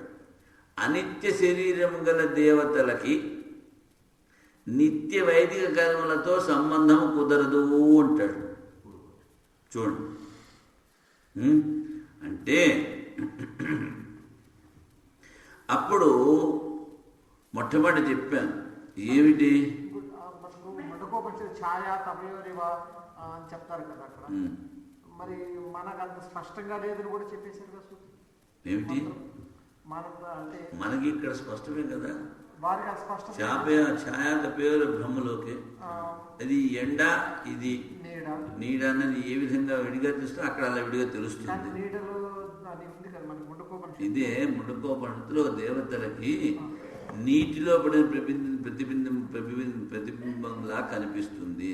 అనిత్య శరీరము గల దేవతలకి నిత్య వైదిక కర్మలతో సంబంధం కుదరదు అంటాడు. చూడండి, అంటే అప్పుడు మొట్టమొదటి చెప్పాను ఏమిటి, ఛాయ తమయోరివ అని చెప్తారు కదా అక్కడ. మరి మనకు అంత స్పష్టంగా లేదని కూడా చెప్పేశారు కదా. ఏమిటి అంటే మనకి ఇక్కడ స్పష్టమే కదా. వారికి స్పష్టం ఛాయ తపయోరి బ్రహ్మలోకి, అది ఎండ, ఇది నీడ అన్నది ఏ విధంగా విడిగా తెలుస్తుందో అక్కడ అలా విడిగా తెలుస్తుంది. ఇదే ముండకోపనిషత్తులో దేవతలకి నీటిలో పడిన ప్రతిబింబంలా కనిపిస్తుంది.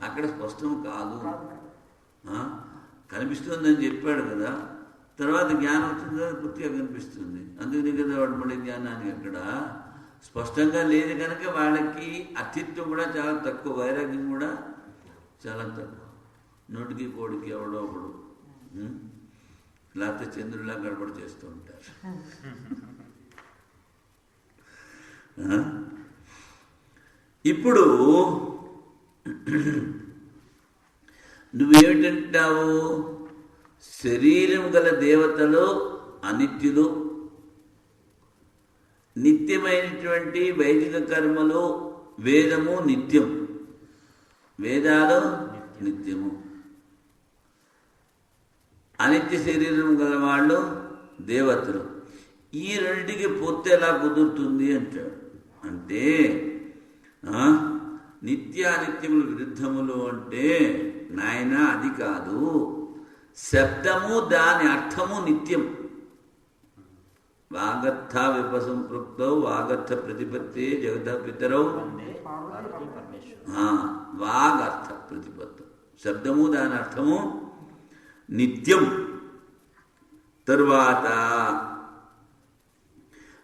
అక్కడ స్పష్టం కాదు, కనిపిస్తుందని చెప్పాడు కదా. తర్వాత జ్ఞానం వచ్చిన తర్వాత పూర్తిగా కనిపిస్తుంది. అందుకని కదా వాడు పడే జ్ఞానానికి అక్కడ స్పష్టంగా లేదు కనుక వాళ్ళకి అతిత్వం కూడా చాలా తక్కువ, వైరాగ్యం కూడా చాలా తక్కువ. నోటికి కోడికి ఎవడో ఒకడు లేకపోతే చంద్రుడిలా గడబడి చేస్తూ ఉంటారు. ఇప్పుడు నువ్వేమిటంటావు? శరీరం గల దేవతలు అనిత్యులు, నిత్యమైనటువంటి వైదిక కర్మలు, వేదము నిత్యం, వేదాలు నిత్యము. అనిత్య శరీరం గల వాళ్ళు దేవతలు. ఈ రెండింటికి పొత్తు ఎలా కుదురుతుంది అంటాడు. అంటే నిత్య అనిత్యములు విరుద్ధములు అంటే నాయన అది కాదు. శబ్దము దాని అర్థము నిత్యం. వాగర్థ విపసంపృక్తౌ వాగర్థ ప్రతిపత్తే జగత పితరౌ. వాగర్థ ప్రతిపత్తి, శబ్దము దాని అర్థము నిత్యం. తరువాత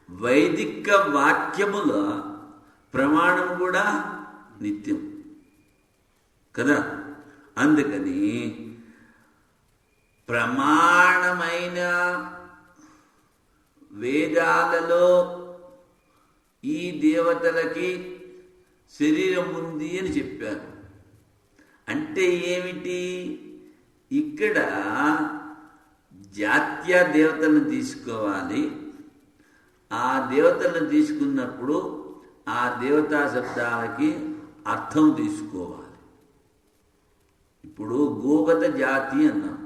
వైదిక వాక్యముల ప్రమాణం కూడా నిత్యం కదా. అందుకని ప్రమాణమైన వేదాలలో ఈ దేవతలకి శరీరం ఉంది అని చెప్పారు. అంటే ఏమిటి? ఇక్కడ జాత్య దేవతలను తీసుకోవాలి. ఆ దేవతలను తీసుకున్నప్పుడు ఆ దేవతా శబ్దాలకి అర్థం తీసుకోవాలి. ఇప్పుడు గోగత జాతి అన్నాం,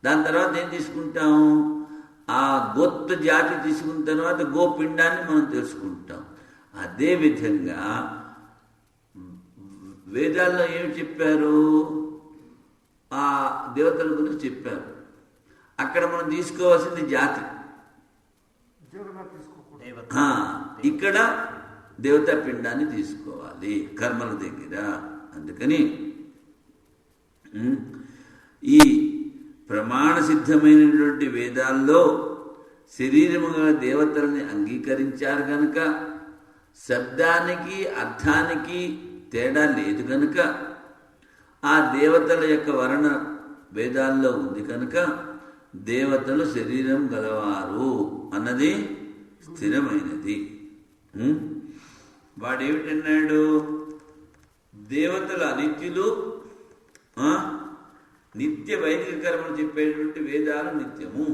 దాని తర్వాత ఏం తీసుకుంటాం? ఆ గోత్త జాతి తీసుకున్న తర్వాత గోపిండాన్ని మనం తెలుసుకుంటాం. అదేవిధంగా వేదాల్లో ఏమి చెప్పారు? ఆ దేవతల గురించి చెప్పారు. అక్కడ మనం తీసుకోవాల్సింది జాతి, ఇక్కడ దేవతా పిండాన్ని తీసుకోవాలి కర్మల దగ్గర. అందుకని ఈ ప్రమాణ సిద్ధమైనటువంటి వేదాల్లో శరీరముగా దేవతల్ని అంగీకరించారు కనుక శబ్దానికి అర్థానికి తేడా లేదు కనుక ఆ దేవతల యొక్క వర్ణ వేదాల్లో ఉంది కనుక దేవతలు శరీరం గలవారు అన్నది స్థిరమైనది. వాడేమిటన్నాడు? దేవతలు అనిత్యులు, నిత్య వైదిక కర్మలు చెప్పేటువంటి వేదాలు నిత్యము.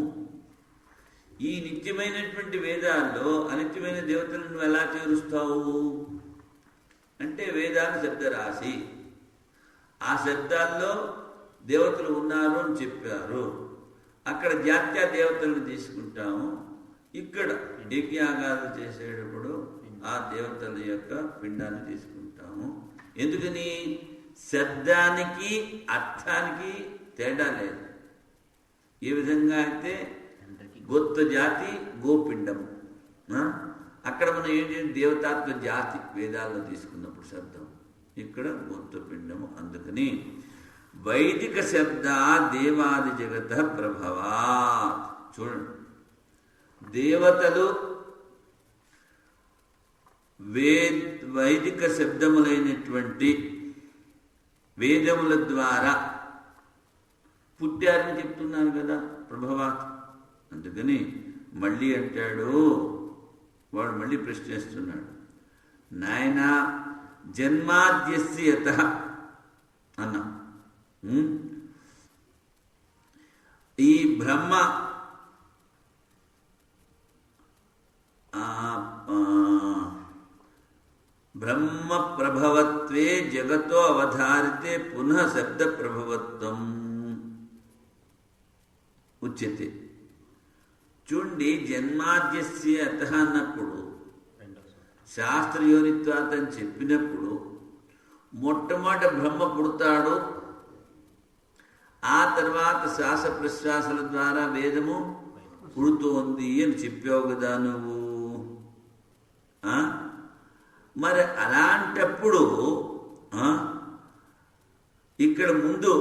ఈ నిత్యమైనటువంటి వేదాల్లో అనిత్యమైన దేవతలను నువ్వు ఎలా చేరుస్తావు అంటే వేదాలు శబ్దరాశి, ఆ శబ్దాల్లో దేవతలు ఉన్నారు అని చెప్పారు. అక్కడ జాత్యా దేవతలను తీసుకుంటాము, ఇక్కడ యజ్ఞయాగాలు చేసేటప్పుడు ఆ దేవతల యొక్క పిండాన్ని తీసుకుంటాము. ఎందుకని? శబ్దానికి అర్థానికి తేడా లేదు. ఏ విధంగా అయితే గోత్వ జాతి గోపిండము, అక్కడ మనం ఏంటి దేవతాత్వ జాతి వేదాల్లో తీసుకున్నప్పుడు శబ్దం, ఇక్కడ గోత్వపిండము. అందుకని వైదిక శబ్ద దేవాది జగత ప్రభవా. చూడండి, దేవతలు వైదిక శబ్దములైనటువంటి వేదముల ద్వారా పుట్టారని చెప్తున్నారు కదా, ప్రభవాత్. అందుకని మళ్ళీ అంటాడు వాడు, మళ్ళీ ప్రశ్నిస్తున్నాడు, నాయన జన్మాద్యస్య యతః అన్నా. ఈ బ్రహ్మ బ్రహ్మ ప్రభవత్వే జగతో అవధారితే పునః శబ్ద ప్రభవత్వం ఉచ్యతే. చూడండి, జన్మాద్యస్య యతః అన్నప్పుడు శాస్త్రయోనిత్వాత్ అని చెప్పినప్పుడు మొట్టమొదట బ్రహ్మ పుడతాడు, ఆ తర్వాత శ్వాస ప్రశ్వాసల ద్వారా వేదము పుడుతోంది అని చెప్పావు కదా నువ్వు. మరి అలాంటప్పుడు ఇక్కడ ముందు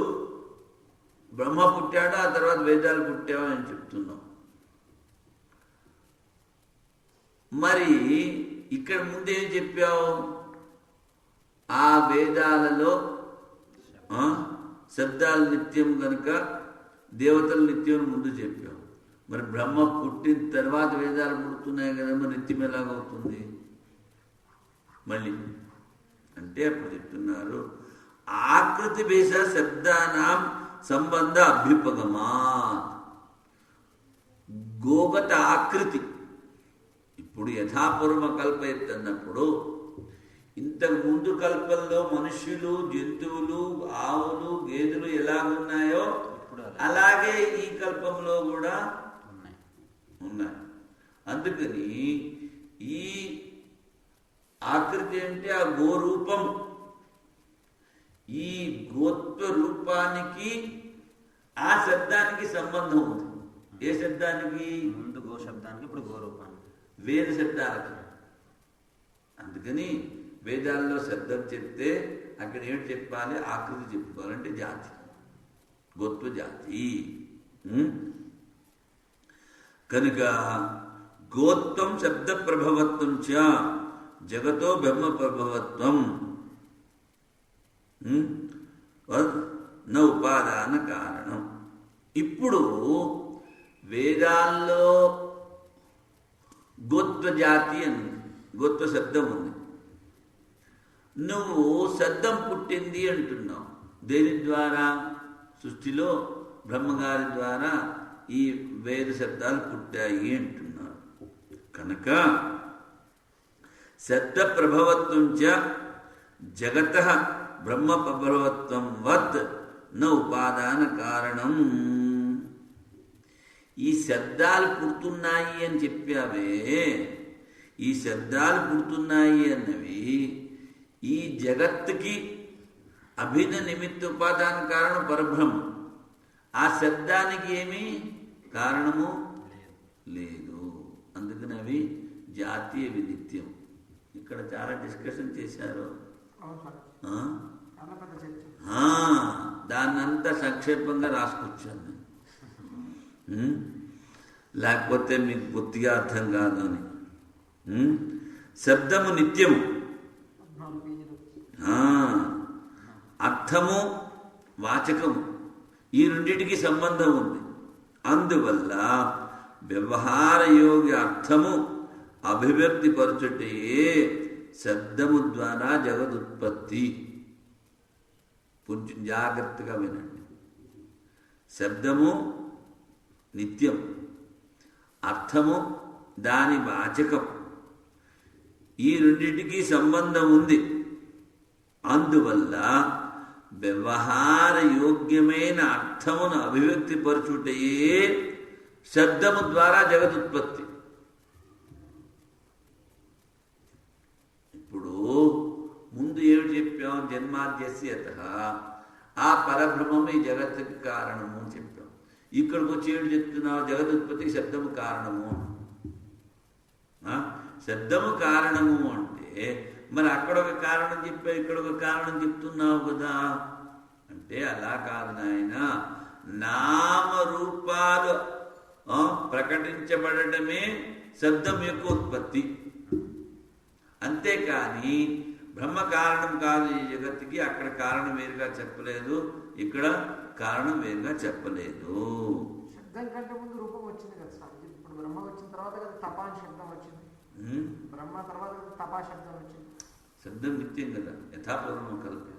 బ్రహ్మ పుట్టాడు, ఆ తర్వాత వేదాలు పుట్టావు అని చెప్తున్నావు. మరి ఇక్కడ ముందేం చెప్పావు? ఆ వేదాలలో శబ్దాలు నిత్యం కనుక దేవతలు నిత్యం ముందు చెప్పావు. మరి బ్రహ్మ పుట్టిన తర్వాత వేదాలు పుడుతున్నాయి కదా, మరి నిత్యం ఎలాగవుతుంది? మళ్ళీ అంటే అప్పుడు చెప్తున్నారు, ఆకృతి భేష శబ్దానాం సంబంధ అభ్యుపగమా. గోగత ఆకృతి ఇప్పుడు యథాపూర్వ కల్ప ఎత్తన్నప్పుడు, ఇంతకు ముందు కల్పంలో మనుష్యులు, జంతువులు, ఆవులు, గేదెలు ఎలాగున్నాయో అలాగే ఈ కల్పంలో కూడా ఉన్నాయి. అందుకని ఈ ఆకృతి అంటే ఆ గోరూపం, ఈ గోత్వ రూపానికి ఆ శబ్దానికి సంబంధం ఉంది. ఏ శబ్దానికి? ముందు గో శబ్దానికి, ఇప్పుడు గోరూపానికి, వేద శబ్దాలకి. అందుకని వేదాల్లో శబ్దం చెప్తే అక్కడ ఏమిటి చెప్పాలి? ఆకృతి చెప్పుకోవాలంటే జాతి, గోత్వ జాతి. కనుక గోత్వం శబ్ద ప్రభవత్వం చ జగతో బ్రహ్మ ప్రభవత్వం న ఉపాదాన కారణం. ఇప్పుడు వేదాల్లో గోత్వ జాతి అని గోత్వ శబ్దం ఉంది. నువ్వు శబ్దం పుట్టింది అంటున్నావు. దేని ద్వారా? సృష్టిలో బ్రహ్మగారి ద్వారా ఈ వేద శబ్దాలు పుట్టాయి అంటున్నారు. కనుక శబ్ద ప్రభవత్వం చ జగత బ్రహ్మ ప్రభవత్వం వత్ న ఉపాదాన కారణం. ఈ శబ్దాలు పుడుతున్నాయి అని చెప్పావే, ఈ శబ్దాలు పుడుతున్నాయి అన్నవి ఈ జగత్తుకి అభిన్న నిమిత్త ఉపాదాన కారణం పరబ్రహ్మ. ఆ శబ్దానికి ఏమీ కారణము లేదు. అందుకని అవి జాతీయ వినిత్యం. ఇక్కడ చాలా డిస్కషన్ చేశారు. దాన్నంతా సంక్షేపంగా రాసుకొచ్చాను, లేకపోతే మీకు పూర్తిగా అర్థం కాదు అని. శబ్దము నిత్యము, అర్థము వాచకము, ఈ రెండింటికి సంబంధం ఉంది. అందువల్ల వ్యవహార యోగి అర్థము అభివ్యక్తి పరచుటే శబ్దము ద్వారా జగదుత్పత్తి. కొంచెం జాగ్రత్తగా వినండి. శబ్దము నిత్యం, అర్థము దాని వాచకం, ఈ రెండింటికి సంబంధం ఉంది. అందువల్ల వ్యవహార యోగ్యమైన అర్థమును అభివ్యక్తి పరచుటయే శబ్దము ద్వారా జగదుత్పత్తి. జన్మాద్యస్యతః ఆ పరబ్రహ్మము ఈ జగత్తుకి కారణము అని చెప్పాం. ఇక్కడికి వచ్చేడు చెప్తున్నావు జగదుత్పత్తికి శబ్దము కారణము. శబ్దము కారణము అంటే మరి అక్కడ ఒక కారణం చెప్పావు, ఇక్కడ ఒక కారణం చెప్తున్నావు కదా అంటే అలా కాదు నాయన. నామరూపాలు ప్రకటించబడటమే శబ్దం యొక్క ఉత్పత్తి, అంతేకాని బ్రహ్మ కారణం కాదు ఈ జగత్తుకి. అక్కడ కారణం వేరుగా చెప్పలేదు, ఇక్కడ కారణం వేరుగా చెప్పలేదు. శబ్దం కంటే ముందు రూపం వచ్చింది కదా సార్. ఇప్పుడు బ్రహ్మ వచ్చిన తర్వాత కదా తపా అని శబ్దం వచ్చింది. బ్రహ్మ తర్వాత కదా తపా శబ్దం వచ్చింది. శబ్దం నిత్యం కదా, యథాపూర్వం కలిపి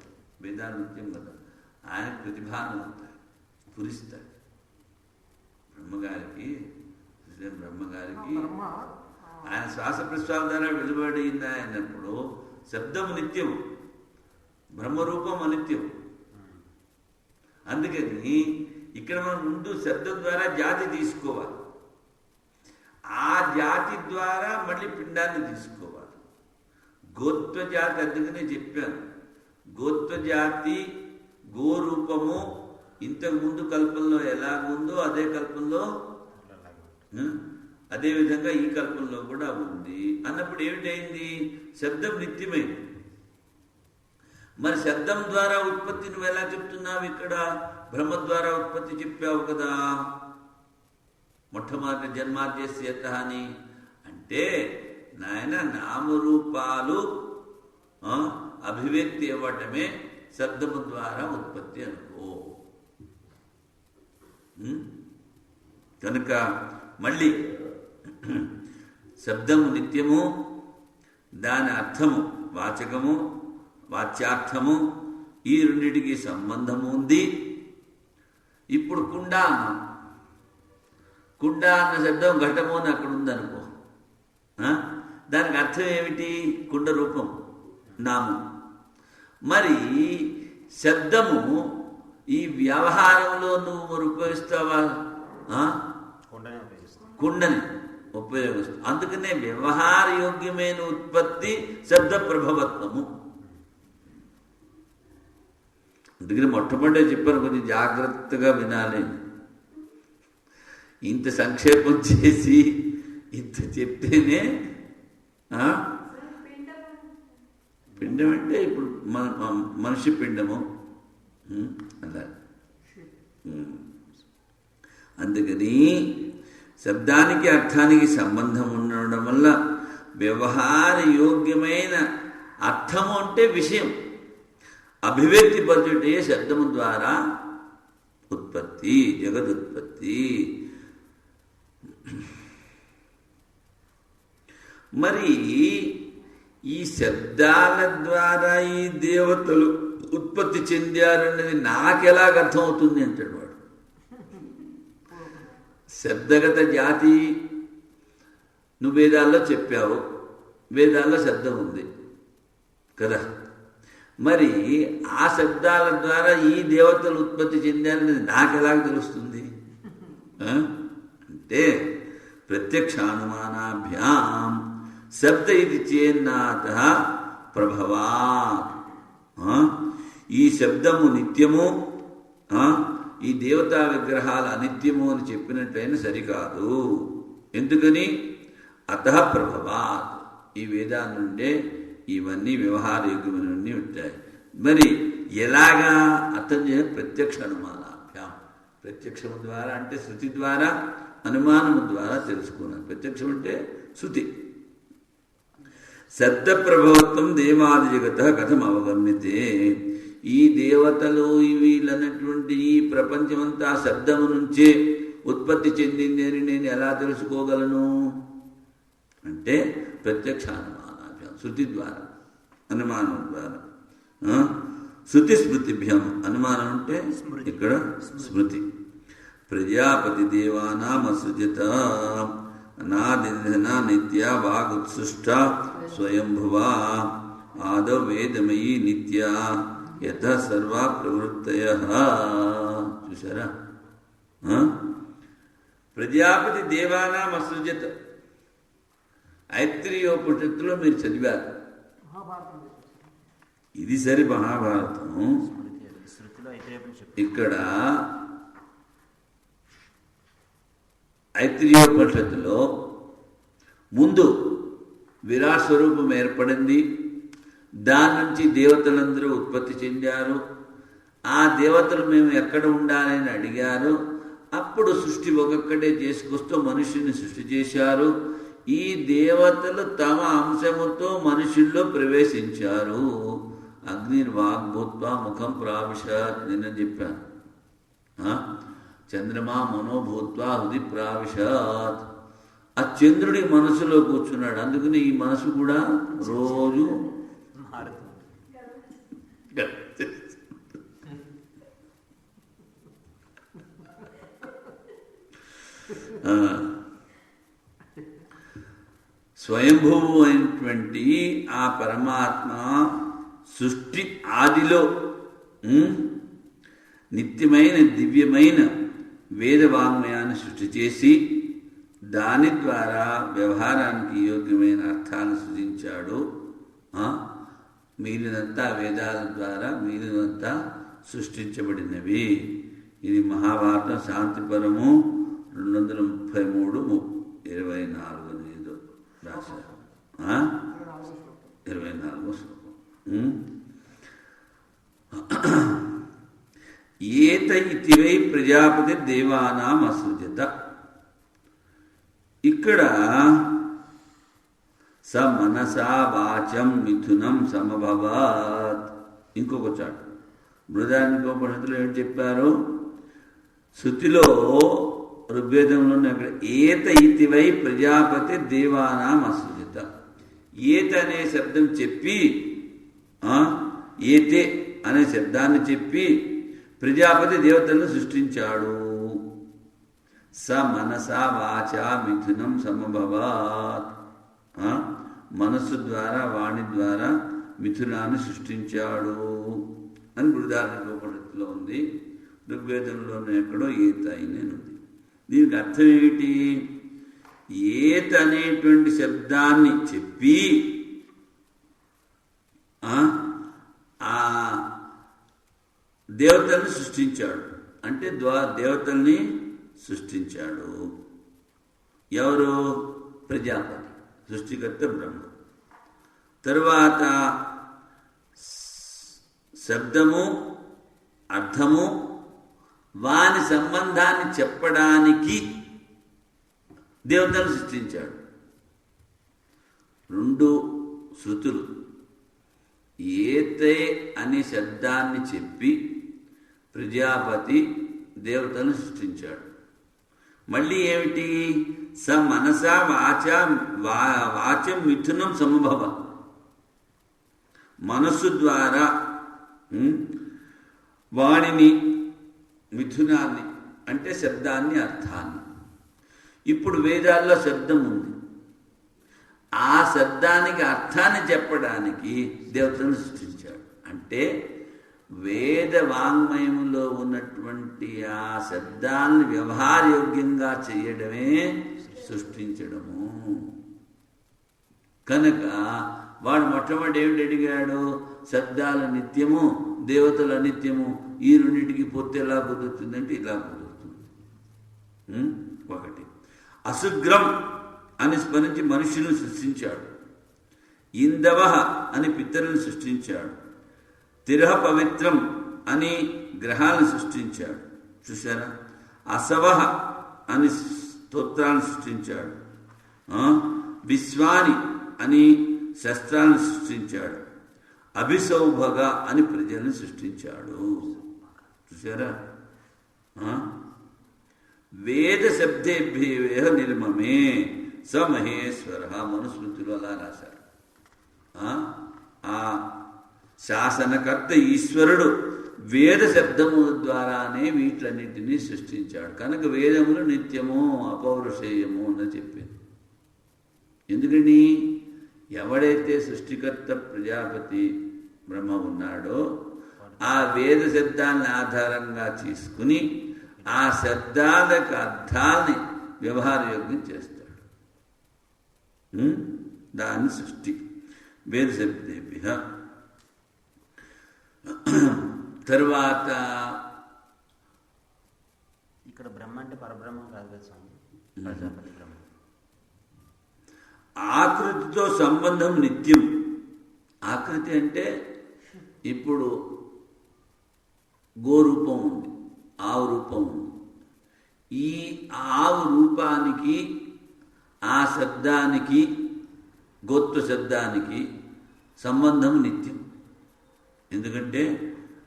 వేదాలు నిత్యం కదా. ఆయన ప్రతిభానం అవుతాడు, స్ఫురిస్తాడు. బ్రహ్మగారికి ఆయన శ్వాస ప్రశ్వాస ద్వారా వెలువడింది అయినప్పుడు శబ్దము నిత్యం, బ్రహ్మరూపం అనిత్యం. అందుకని ఇక్కడ మనం ముందు శబ్దం ద్వారా జాతి తీసుకోవాలి, ఆ జాతి ద్వారా మళ్ళీ పిండాన్ని తీసుకోవాలి. గోత్వ జాతి అందుకనే చెప్పాను. గోత్వ జాతి గోరూపము ఇంతకు ముందు కల్పంలో ఎలాగుందో అదే కల్పంలో అదే విధంగా ఈ కల్పంలో కూడా ఉంది అన్నప్పుడు ఏమిటైంది? శబ్దం నిత్యమైంది. మరి శబ్దం ద్వారా ఉత్పత్తి నువ్వు ఎలా చెప్తున్నావు? ఇక్కడ బ్రహ్మ ద్వారా ఉత్పత్తి చెప్పావు కదా. మొట్టమొదటి జన్మాద్యస్యత అని అంటే నాయన నామరూపాలు అభివ్యక్తి ఇవ్వటమే శబ్దము ద్వారా ఉత్పత్తి అనుకో. కనుక మళ్ళీ శబ్దము నిత్యము, దాని అర్థము వాచకము, వాచ్యార్థము, ఈ రెండింటికి సంబంధము ఉంది. ఇప్పుడు కుండ అన్నాం. కుండ అన్న శబ్దం ఘటము అని అక్కడ ఉందనుకో, దానికి అర్థం ఏమిటి? కుండ రూపం, నామం. మరి శబ్దము ఈ వ్యవహారంలో నువ్వు ఉపయోగిస్తావా? కుండని ఉపయోగిస్తావు. అందుకనే వ్యవహార యోగ్యమైన ఉత్పత్తి శబ్ద ప్రభవత్వము. అందుకని మొట్టమొదటి చెప్పాను, కొంచెం జాగ్రత్తగా వినాలి. ఇంత సంక్షేపం చేసి ఇంత చెప్తేనే పిండం అంటే ఇప్పుడు మనిషి పిండము అలా. అందుకని శబ్దానికి అర్థానికి సంబంధం ఉండడం వల్ల వ్యవహార యోగ్యమైన అర్థము అంటే విషయం అభివ్యక్తి పరచుటే శబ్దము ద్వారా ఉత్పత్తి, జగదుత్పత్తి. మరి ఈ శబ్దాల ద్వారా ఈ దేవతలు ఉత్పత్తి చెందారన్నది నాకెలాగ అర్థమవుతుంది అంటాడు వాడు. శబ్దగత జాతి నువ్వు వేదాల్లో చెప్పావు, వేదాల్లో శబ్దం ఉంది కదా. మరి ఆ శబ్దాల ద్వారా ఈ దేవతలు ఉత్పత్తి చెందారన్నది నాకెలాగ తెలుస్తుంది అంటే ప్రత్యక్షానుమానాభ్యాం శబ్ద ఇది చేన్నాత ప్రభవాత్. ఈ శబ్దము నిత్యము, ఈ దేవతా విగ్రహాల అనిత్యము అని చెప్పినట్లయినా సరికాదు. ఎందుకని? అతః ప్రభవాత్. ఈ వేదాల నుండే ఇవన్నీ వ్యవహార యోగ్యమైన నుండి ఉంటాయి. మరి ఎలాగా అర్థం చేయాలి? ప్రత్యక్ష అనుమానాభ్యాం. ప్రత్యక్షము ద్వారా అంటే శృతి ద్వారా, అనుమానము ద్వారా తెలుసుకున్నాను. ప్రత్యక్షం అంటే శృతి. శబ్ద ప్రభావత్వం దేవాది జగత కథం అవగమ్యతే. ఈ దేవతలు వీళ్ళన్నటువంటి ఈ ప్రపంచమంతా శబ్దము నుంచే ఉత్పత్తి చెందింది అని నేను ఎలా తెలుసుకోగలను అంటే ప్రత్యక్ష అనుమానాభ్యాం, శృతి ద్వారా, అనుమానం ద్వారా. శృతి స్మృతిభ్యం. అనుమానం అంటే ఇక్కడ స్మృతి. ప్రజాపతి దేవానామసృజత అనాదిన నిత్య వాగుత్సృష్ట స్వయంభువా ఆదౌ వేదమయీ నిత్య యథ సర్వా ప్రవృత్తయః. చూసారా? ప్రజాపతి దేవానామసృజత ఐత్రేయోపనిషత్తులో మీరు చదివారు. ఇది సరి మహాభారతం. శృతిలో ఇక్కడ ఐత్రేయోపనిషత్తులో ముందు విరాట్ స్వరూపం ఏర్పడింది, దాని నుంచి దేవతలందరూ ఉత్పత్తి చెందారు. ఆ దేవతలు మేము ఎక్కడ ఉండాలని అడిగారు. అప్పుడు సృష్టి ఒక్కొక్కటే చేసుకొస్తూ మనుషుల్ని సృష్టి చేశారు. ఈ దేవతలు తమ అంశముతో మనుషుల్లో ప్రవేశించారు. అగ్నిర్వాగ్భూత్వా ముఖం ప్రావిశత్ నిన్న చెప్పాను. చంద్రమా మనోభూత్వా హృది ప్రావిశత్. ఆ చంద్రుడి మనసులో కూర్చున్నాడు. అందుకని ఈ మనసు కూడా రోజు స్వయంభూవు అయినటువంటి ఆ పరమాత్మ సృష్టి ఆదిలో నిత్యమైన దివ్యమైన వేదవాంగ్మయాన్ని సృష్టి చేసి దాని ద్వారా వ్యవహారానికి యోగ్యమైన అర్థాలను సృజించాడు. మిగిలినంతా వేదాల ద్వారా మిగిలినంతా సృష్టించబడినవి. ఇది మహాభారతం శాంతిపరము 233:24 ఏదో రాశారు. 24వ శ్లోకం. ఏత ఇతి వై ప్రజాపతి దేవానాం అసృజత. ఇక్కడ స మనసా వాచం మిథునం సమభవత్. ఇంకొక చాట బృహదారణ్యకోపనిషత్తులో ఏం చెప్పారు? శృతిలో ఋగ్వేదంలో అక్కడ ఏత ఇతి వై ప్రజాపతి దేవానాం అసృజత. ఏత అనే శబ్దం చెప్పి ఏతే అనే శబ్దాన్ని చెప్పి ప్రజాపతి దేవతలను సృష్టించాడు. స మనసా వాచా మిథునం సమభవత్. మనస్సు ద్వారా వాణి ద్వారా మిథునాన్ని సృష్టించాడు అని బృహదారణ్యకోపనిషత్తులో ఉంది. ఋగ్వేదంలోనే ఎక్కడో ఏత అయినే ఉంది. దీనికి అర్థం ఏమిటి? ఏత అనేటువంటి శబ్దాన్ని చెప్పి ఆ దేవతల్ని సృష్టించాడు. అంటే దేవతల్ని సృష్టించాడు. ఎవరు? ప్రజాపతి, సృష్టికర్త బ్రహ్మ. తరువాత శబ్దము అర్థము వాని సంబంధాన్ని చెప్పడానికి దేవతలను సృష్టించాడు. 2 శృతులు ఏతే అనే శబ్దాన్ని చెప్పి ప్రజాపతి దేవతలను సృష్టించాడు. మళ్ళీ ఏమిటి? స మనసా వాచం మిథునం సమభవ. మనస్సు ద్వారా వాణిని మిథునాన్ని అంటే శబ్దాన్ని అర్థాన్ని. ఇప్పుడు వేదాల్లో శబ్దం ఉంది. ఆ శబ్దానికి అర్థాన్ని చెప్పడానికి దేవతలను సృష్టించాడు. అంటే వేద వాంగ్మయములో ఉన్నటువంటి ఆ శబ్దాలను వ్యవహారయోగ్యంగా చేయడమే సృష్టించడము. కనుక వాడు మొట్టమొదటి ఏమిటి అడిగాడు? శబ్దాల నిత్యము దేవతల నిత్యము, ఈ రెండింటికి పొత్తు ఎలా కుదురుతుందంటే ఇలా కుదురుతుంది. ఒకటి అసుగ్రం అని స్మరించి మనుషులను సృష్టించాడు. ఇందవ అని పితరులను సృష్టించాడు. తిరహ పవిత్రం అని గ్రహాలను సృష్టించాడు. చూసారా? అసవ అని స్తోత్రాలను సృష్టించాడు. విశ్వాని అని శస్త్రాలను సృష్టించాడు. అభిసౌభగ అని ప్రజలను సృష్టించాడు. చూసారా? వేద శబ్దేభ్యేవ నిర్మమే స మహేశ్వర. మనుస్మృతిలో అలా రాశారు. ఆ శాసనకర్త ఈశ్వరుడు వేద శబ్దము ద్వారానే వీటిలన్నింటినీ సృష్టించాడు. కనుక వేదములు నిత్యము అపౌరుషేయము అని చెప్పింది. ఎందుకని? ఎవడైతే సృష్టికర్త ప్రజాపతి బ్రహ్మ ఉన్నాడో ఆ వేద శబ్దాన్ని ఆధారంగా తీసుకుని ఆ శబ్దాలకు అర్థాన్ని వ్యవహారయోగ్యం చేస్తాడు. దాన్ని సృష్టి. వేద శబ్దేభ్య తర్వాత ఇక్కడ బ్రహ్మ అంటే పరబ్రహ్మం కాదు కదా స్వామి, ప్రజాపతి బ్రహ్మ. ఆకృతితో సంబంధం నిత్యం. ఆకృతి అంటే ఇప్పుడు గోరూపం ఉంది, ఆవు రూపం ఉంది. ఈ ఆవు రూపానికి, ఆ శబ్దానికి, గోత్వ శబ్దానికి సంబంధం నిత్యం. ఎందుకంటే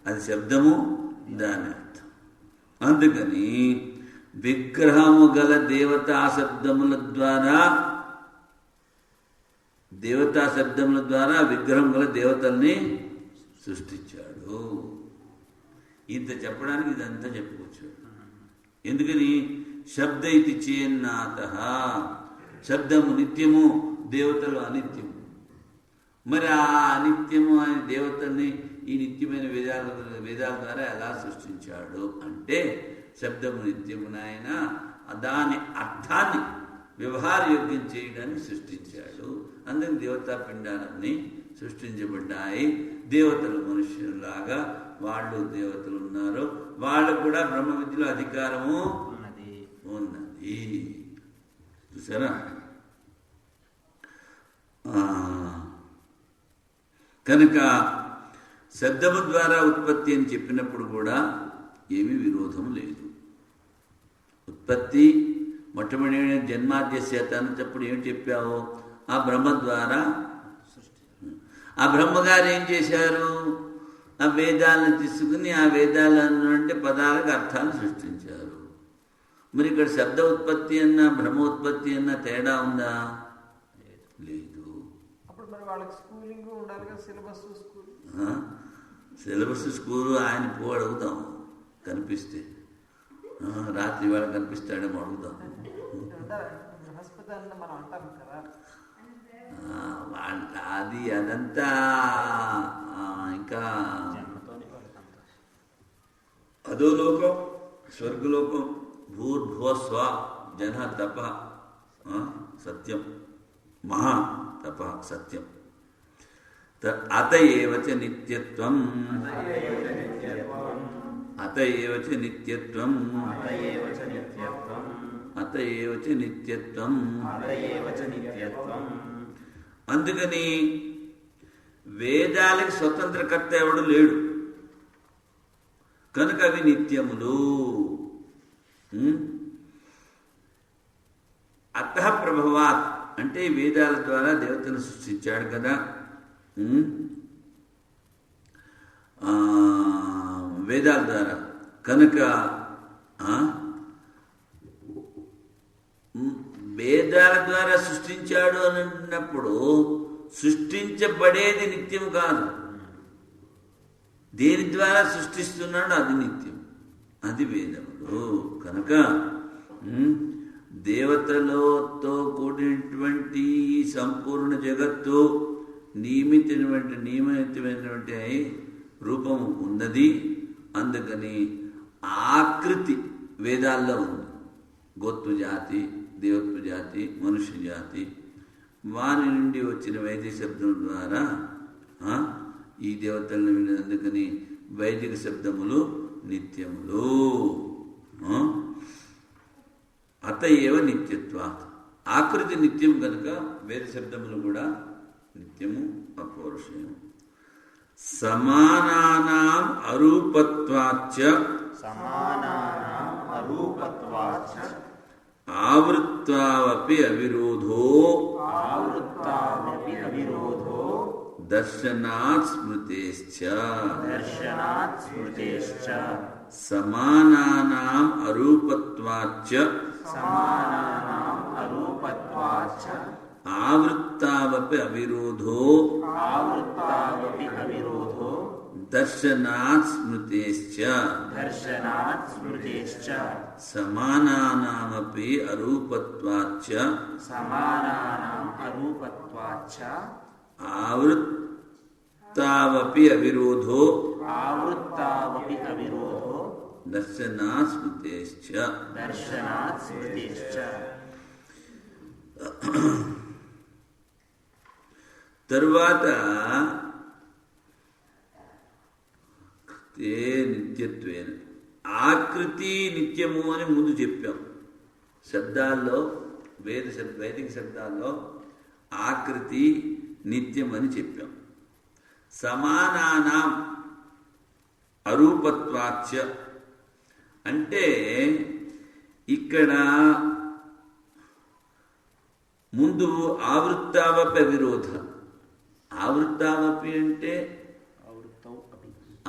అది శబ్దము, దాని అర్థం. అందుకని విగ్రహము గల దేవతా శబ్దముల ద్వారా విగ్రహం గల దేవతల్ని సృష్టించాడు. ఇంత చెప్పడానికి ఇదంతా చెప్పుకొచ్చాడు. ఎందుకని శబ్ద ఇది చేన్నాత, శబ్దము నిత్యము, దేవతలు అనిత్యము. మరి ఆ అనిత్యము అనే దేవతల్ని ఈ నిత్యమైన వేదాల ద్వారా ఎలా సృష్టించాడు అంటే, శబ్దము నిత్యము నాయన దాని అర్థాన్ని వ్యవహారయోగ్యం చేయడానికి సృష్టించాడు. అందుకని దేవతా పిండాలన్నీ సృష్టించబడ్డాయి. దేవతలు మనుష్యులాగా వాళ్ళు దేవతలు ఉన్నారు. వాళ్ళు కూడా బ్రహ్మ విద్యలో అధికారము ఉన్నది. చూసారా? కనుక శబ్దము ద్వారా ఉత్పత్తి అని చెప్పినప్పుడు కూడా ఏమీ విరోధం లేదు. ఉత్పత్తి మొట్టమొదటి జన్మాద్యస్యత అన్నప్పుడు ఏం చెప్పావు? ఆ బ్రహ్మ ద్వారా ఆ బ్రహ్మగారు ఏం చేశారు? ఆ వేదాలను తీసుకుని ఆ వేదాలను అంటే పదాలకు అర్థాలు సృష్టించారు. మరి ఇక్కడ శబ్ద ఉత్పత్తి అన్నా బ్రహ్మోత్పత్తి అన్నా తేడా ఉందా? లేదు. అప్పుడు మరి వాళ్ళకి స్కూలింగ్ ఉండాలి కదా, సిలబస్ స్కూల్. సిలబస్ స్కూలు ఆయన అడుగుతాం, కనిపిస్తే రాత్రి వేళ కనిపిస్తాడేమో అడుగుతాం. బృహస్పతి అని మనం అంటాం కదా, అదంతా ఇంకా అదో లోకం, స్వర్గలోకం. భూర్భువస్వ జన తప సత్యం, మహా తప సత్యం. అత ఏవ చ నిత్యత్వం, అత ఏవ చ నిత్యత్వం, అత ఏవ చ నిత్యత్వం. అందుకని వేదాలకి స్వతంత్రకర్త ఎవడు లేడు కనుక అవి నిత్యములు. అతః ప్రభవాత్ అంటే వేదాల ద్వారా దేవతను సృష్టించాడు కదా. వేదాల ద్వారా కనుక వేదాల ద్వారా సృష్టించాడు అని అన్నప్పుడు సృష్టించబడేది నిత్యం కాదు. దేని ద్వారా సృష్టిస్తున్నాడు అది నిత్యం, అది వేదములు. కనుక దేవతలతో కూడినటువంటి సంపూర్ణ జగత్తు నియమితమైనటువంటి రూపము ఉన్నది. అందుకని ఆకృతి వేదాల్లో ఉంది. గోత్వ జాతి, దేవత్వ జాతి, మనుష్య జాతి, వారి నుండి వచ్చిన వైదిక శబ్దం ద్వారా ఈ దేవతలను విని. అందుకని వైదిక శబ్దములు నిత్యములు. అత ఏవ నిత్యత్వాత్, ఆకృతి నిత్యం కనుక వేద శబ్దములు కూడా నిత్యము, అపౌరుషేయం. సమానానాం అరూపత్వాచ్చ, ఆవృత్వావపి అవిరోధో, దర్శనాత్ స్మృతేశ్చ. సమానానాం అరూపత్వాచ్చ, ఆవృత్తావపి అవిరోధో, దర్శనాత్ స్మృతేశ్చ. సమానానామపి అరూపత్వాచ్చ, ఆవృత్తావపి అవిరోధో, దర్శనాత్ స్మృతేశ్చ. తరువాత తే నిత్యత్వేన. ఆకృతి నిత్యము అని ముందు చెప్పాం శబ్దాల్లో, వైదిక శబ్దాల్లో ఆకృతి నిత్యం అని చెప్పాం. సమానానాం అరూపత్వాచ్య అంటే ఇక్కడ ముందు ఆవృత్తావపి అవిరోధ. ఆవృత్తావపి అంటే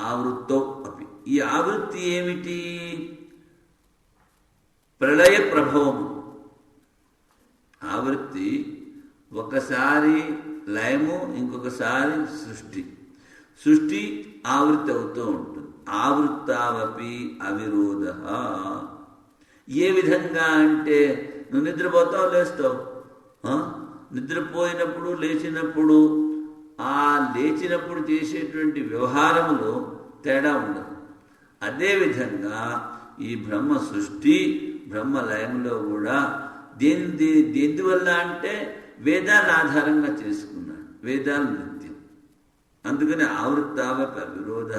ఆవృత్తౌ అపి. ఈ ఆవృత్తి ఏమిటి? ప్రళయ ప్రభావము. ఆవృత్తి ఒకసారి లయము, ఇంకొకసారి సృష్టి ఆవృత్తి అవుతూ ఉంటుంది. ఆవృత్తావపి అవిరోధ. ఏ విధంగా అంటే నువ్వు నిద్రపోతావు, లేస్తావు. నిద్రపోయినప్పుడు లేచినప్పుడు ఆ లేచినప్పుడు చేసేటువంటి వ్యవహారములో తేడా ఉండదు. అదేవిధంగా ఈ బ్రహ్మ సృష్టి బ్రహ్మ లయంలో కూడా దేనివల్ల అంటే వేదాలను ఆధారంగా చేసుకున్నాడు. వేదాలు నిత్యం. అందుకని ఆవృత్తావపి అవిరోధ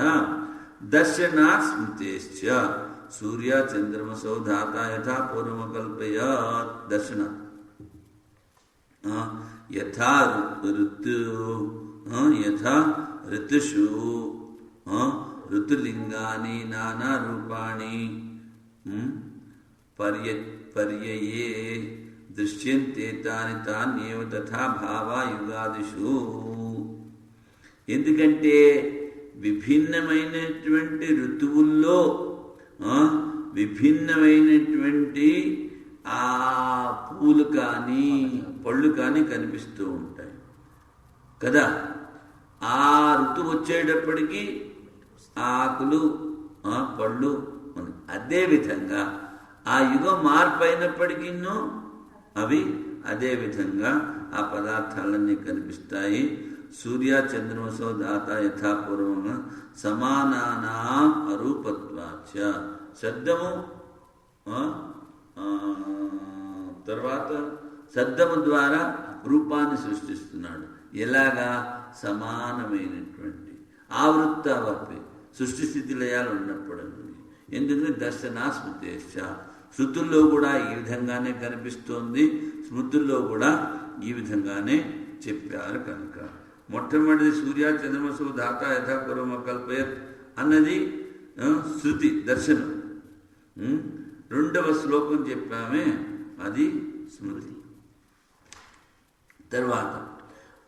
దర్శనాత్ స్మృతేశ్చ సూర్య చంద్రమసౌ ధాత యథా పూర్వమకల్పయాత్. దర్శనాత్ యథా ఋతుషు ఋతులింగాని నానా రూపాణి పర్యయే దృశ్యంతే తాని తాన్యేవ తథా భావా యుగాదిషు. ఎందుకంటే విభిన్నమైనటువంటి ఋతువుల్లో విభిన్నమైనటువంటి ఆ పూలు కానీ పళ్ళు కానీ కనిపిస్తూ ఉంటాయి కదా. ఆ ఋతువు వచ్చేటప్పటికీ ఆకులు పళ్ళు. అదేవిధంగా ఆ యుగం మార్పు అయినప్పటికీ అవి అదేవిధంగా ఆ పదార్థాలన్నీ కనిపిస్తాయి. సూర్య చంద్రమసో దాత యథాపూర్వంగా సమానానాం అరూపత్వాచ. శబ్దము తర్వాత శబ్దము ద్వారా రూపాన్ని సృష్టిస్తున్నాడు. ఎలాగా? సమానమైనటువంటి ఆవృత్తావపి సృష్టి స్థితి లయాలు ఉన్నప్పుడు. ఎందుకంటే దర్శనా స్మృతేశ్చ. శృతుల్లో కూడా ఈ విధంగానే కనిపిస్తోంది, స్మృతుల్లో కూడా ఈ విధంగానే చెప్పారు. కనుక మొట్టమొదటిది సూర్య చంద్రమసు ధాత యథాపూర్వం కల్పయత్ అన్నది శృతి దర్శనం. రెండవ శ్లోకం చెప్పామే అది స్మృతి. తర్వాత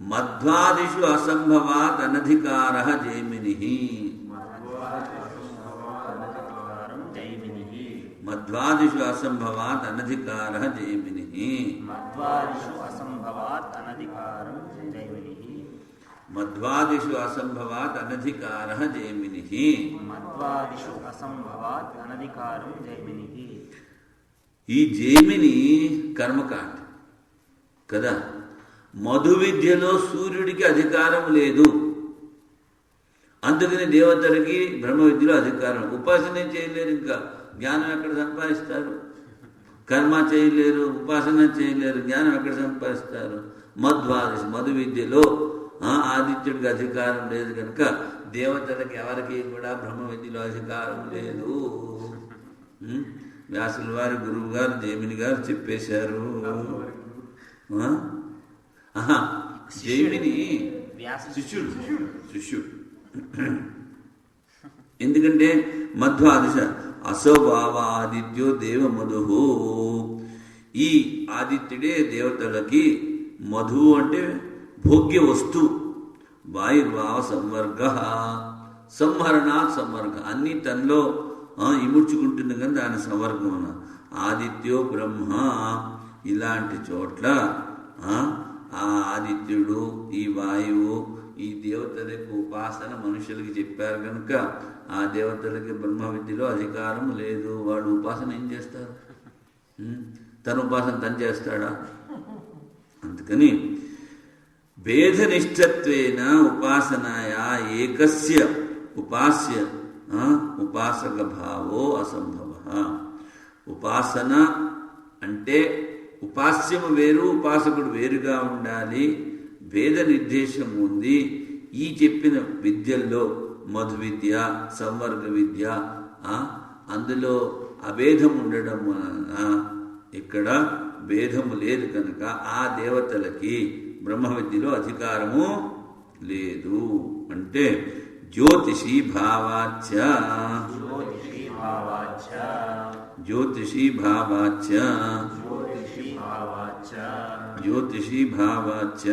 మధ్వాదిషు అసంభవాత్ అనధికార జైమిని. మధ్వాదిషు అసంభవాత్ అనధికార జైమిని. మధ్వాదిషు అసంభవాత్ అనధికార జైమిని. ఈ జైమిని కర్మకాండ కదా. మధు విద్యలో సూర్యుడికి అధికారం లేదు. అందుకని దేవతలకి బ్రహ్మ విద్యలో అధికారం. ఉపాసన చేయలేరు, ఇంకా జ్ఞానం ఎక్కడ సంపాదిస్తారు? కర్మ చేయలేరు, ఉపాసన చేయలేరు, జ్ఞానం ఎక్కడ సంపాదిస్తారు? మధు విద్యలో ఆదిత్యుడికి అధికారం లేదు కనుక దేవతలకి ఎవరికి కూడా బ్రహ్మ విద్యలో అధికారం లేదు. వ్యాసుల వారి గురువు గారు జైమిని గారు చెప్పేశారు. జైమిని శిష్యుడు. ఎందుకంటే మధ్వాదిశ అసోభావ ఆదిత్యో దేవ మధు. ఈ ఆదిత్యుడే దేవతలకి. మధు అంటే భోగ్య వస్తువు. వాయుర్భావ సంవర్గ సంహరణాత్ సంవర్గ. అన్ని తనలో ఇముడ్చుకుంటుంది కానీ దాని సంవర్గం. ఆదిత్యో బ్రహ్మ. ఇలాంటి చోట్ల ఆ ఆదిత్యుడు, ఈ వాయువు, ఈ దేవతలకు ఉపాసన మనుషులకి చెప్పారు కనుక ఆ దేవతలకి బ్రహ్మ విద్యలో అధికారం లేదు. వాళ్ళు ఉపాసన ఏం చేస్తారు? తన ఉపాసన తను చేస్తాడా? అందుకని భేదనిష్టత్వేన ఉపాసనాయా ఏకస్య ఉపాస్య ఉపాసక భావో అసంభవ. ఉపాసన అంటే ఉపాస్యము వేరు, ఉపాసకుడు వేరుగా ఉండాలి. భేద నిర్దేశం ఉంది. ఈ చెప్పిన విద్యల్లో మధు విద్య, సంవర్గ విద్య, అందులో అభేదం ఉండడం వలన ఇక్కడ భేదము లేదు కనుక ఆ దేవతలకి బ్రహ్మ విద్యలో అధికారము లేదు. అంటే జ్యోతిషీ భావాచ జ్యోతిషీ భావాచ జ్యోతిషీ భావాచ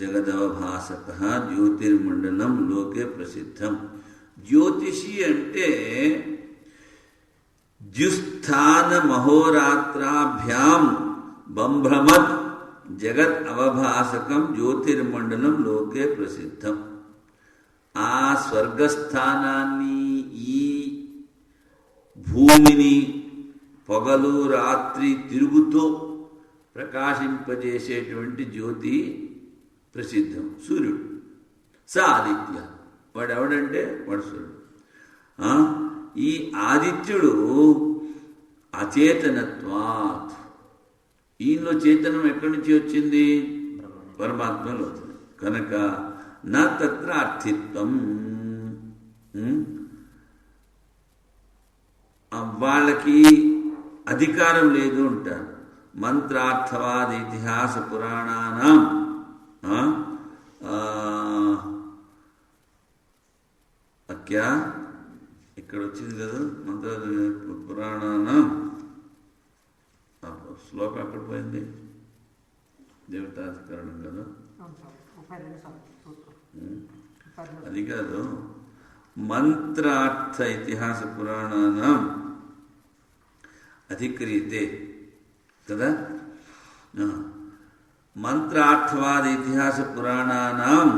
జగదవభాసక జ్యోతిర్మండలం లోకే ప్రసిద్ధం. జ్యోతిషి అంటే ద్యుస్థాన మహోరాత్రాభ్యాం బంభ్రమత్ జగత్ అవభాసకం జ్యోతిర్మండలం లోకే ప్రసిద్ధం. ఆ స్వర్గస్థానాన్ని, ఈ భూమిని పొగలు రాత్రి తిరుగుతూ ప్రకాశింపజేసేటువంటి జ్యోతి ప్రసిద్ధం. సూర్యుడు స ఆదిత్య, వాడెవడంటే వాడు సూర్యుడు. ఈ ఆదిత్యుడు అచేతనత్వాత్, ఈయనలో చేతనం ఎక్కడి నుంచి వచ్చింది? పరమాత్మలో వచ్చింది కనుక నా తత్ర అర్థిత్వం. వాళ్ళకి అధికారం లేదు అంటారు. మంత్రార్థవాద ఇతిహాస పురాణానాం అక్యా ఇక్కడ వచ్చింది కదా, మంత్ర పురాణానాం శ్లోకం అక్కడ పోయింది, దేవతాధికరణం కదా, అది కాదు. మంత్రార్థ ఇతిహాస పురాణానాం అధిక్రియతే కదా. మంత్రార్థవాద ఇతిహాస పురాణానాం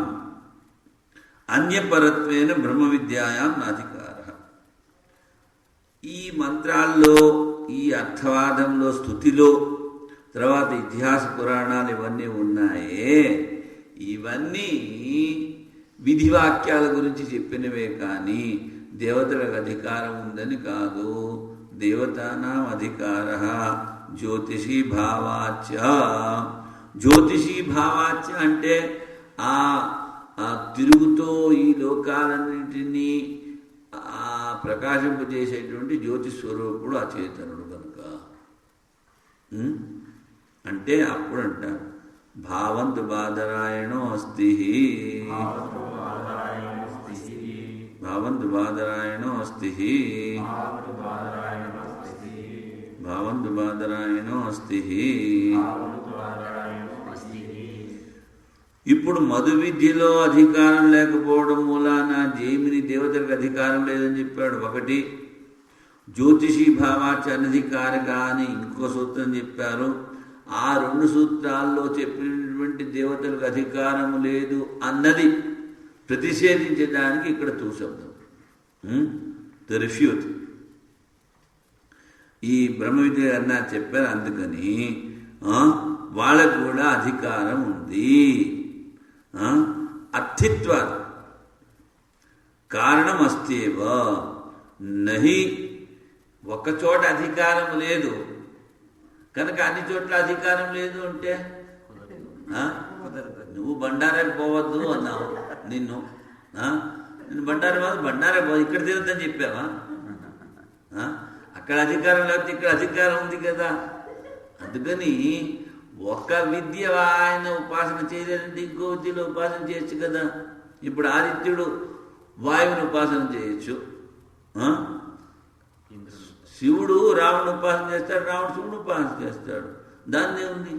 అన్యపరత్వేన బ్రహ్మ విద్యాయాం నాధికార. ఈ మంత్రాల్లో, ఈ అర్థవాదంలో, స్థుతిలో, తర్వాత ఇతిహాస పురాణాలు ఇవన్నీ ఉన్నాయే, ఇవన్నీ విధివాక్యాల గురించి చెప్పినవే కానీ దేవతలకు అధికారం ఉందని కాదు. దేవతానాం అధికార జ్యోతిషీ భావాచ్య. జ్యోతిషీ భావాచ్య అంటే ఆ తిరుగుతో ఈ లోకాలన్నింటినీ ప్రకాశింపజేసేటువంటి జ్యోతి స్వరూపుడు అచేతనుడు కనుక. అంటే అప్పుడు అంటారు భావంతు బాదరాయణో అస్తి, భావంతు బాదరాయణో అస్తి, భావంతు బాదరాయణో అస్తి. ఇప్పుడు మధు విద్యలో అధికారం లేకపోవడం మూలాన జైమిని దేవతలకు అధికారం లేదని చెప్పాడు ఒకటి. జ్యోతిషీ భావాచ అనధికారక అని ఇంకో సూత్రం చెప్పారు. ఆ రెండు సూత్రాల్లో చెప్పినటువంటి దేవతలకు అధికారము లేదు అన్నది ప్రతిషేధించడానికి ఇక్కడ తూశబ్దం, ద రిఫ్యూట్. ఈ బ్రహ్మ విద్య అన్నా చెప్పారు, అందుకని వాళ్ళకు కూడా అధికారం ఉంది. అర్థిత్వాది కారణం అస్తేవ నహి, ఒక్కచోట అధికారం లేదు కనుక అన్ని చోట్ల అధికారం లేదు అంటే నువ్వు బండారాకి పోవద్దు అన్నావు. నిన్ను బండారా పోవద్దు, ఇక్కడ తిరగద్దని చెప్పావా? అక్కడ అధికారం లేకపోతే ఇక్కడ అధికారం ఉంది కదా. అందుకని ఒక విద్య ఆయన ఉపాసన చేయలేదంటే ఇంకో విద్యలో ఉపాసన చేయొచ్చు కదా. ఇప్పుడు ఆదిత్యుడు వాయువుని ఉపాసన చేయొచ్చు, శివుడు రావణుని ఉపాసన చేస్తాడు, రావణుడు శివుడు ఉపాసన చేస్తాడు, దాన్నే ఉంది.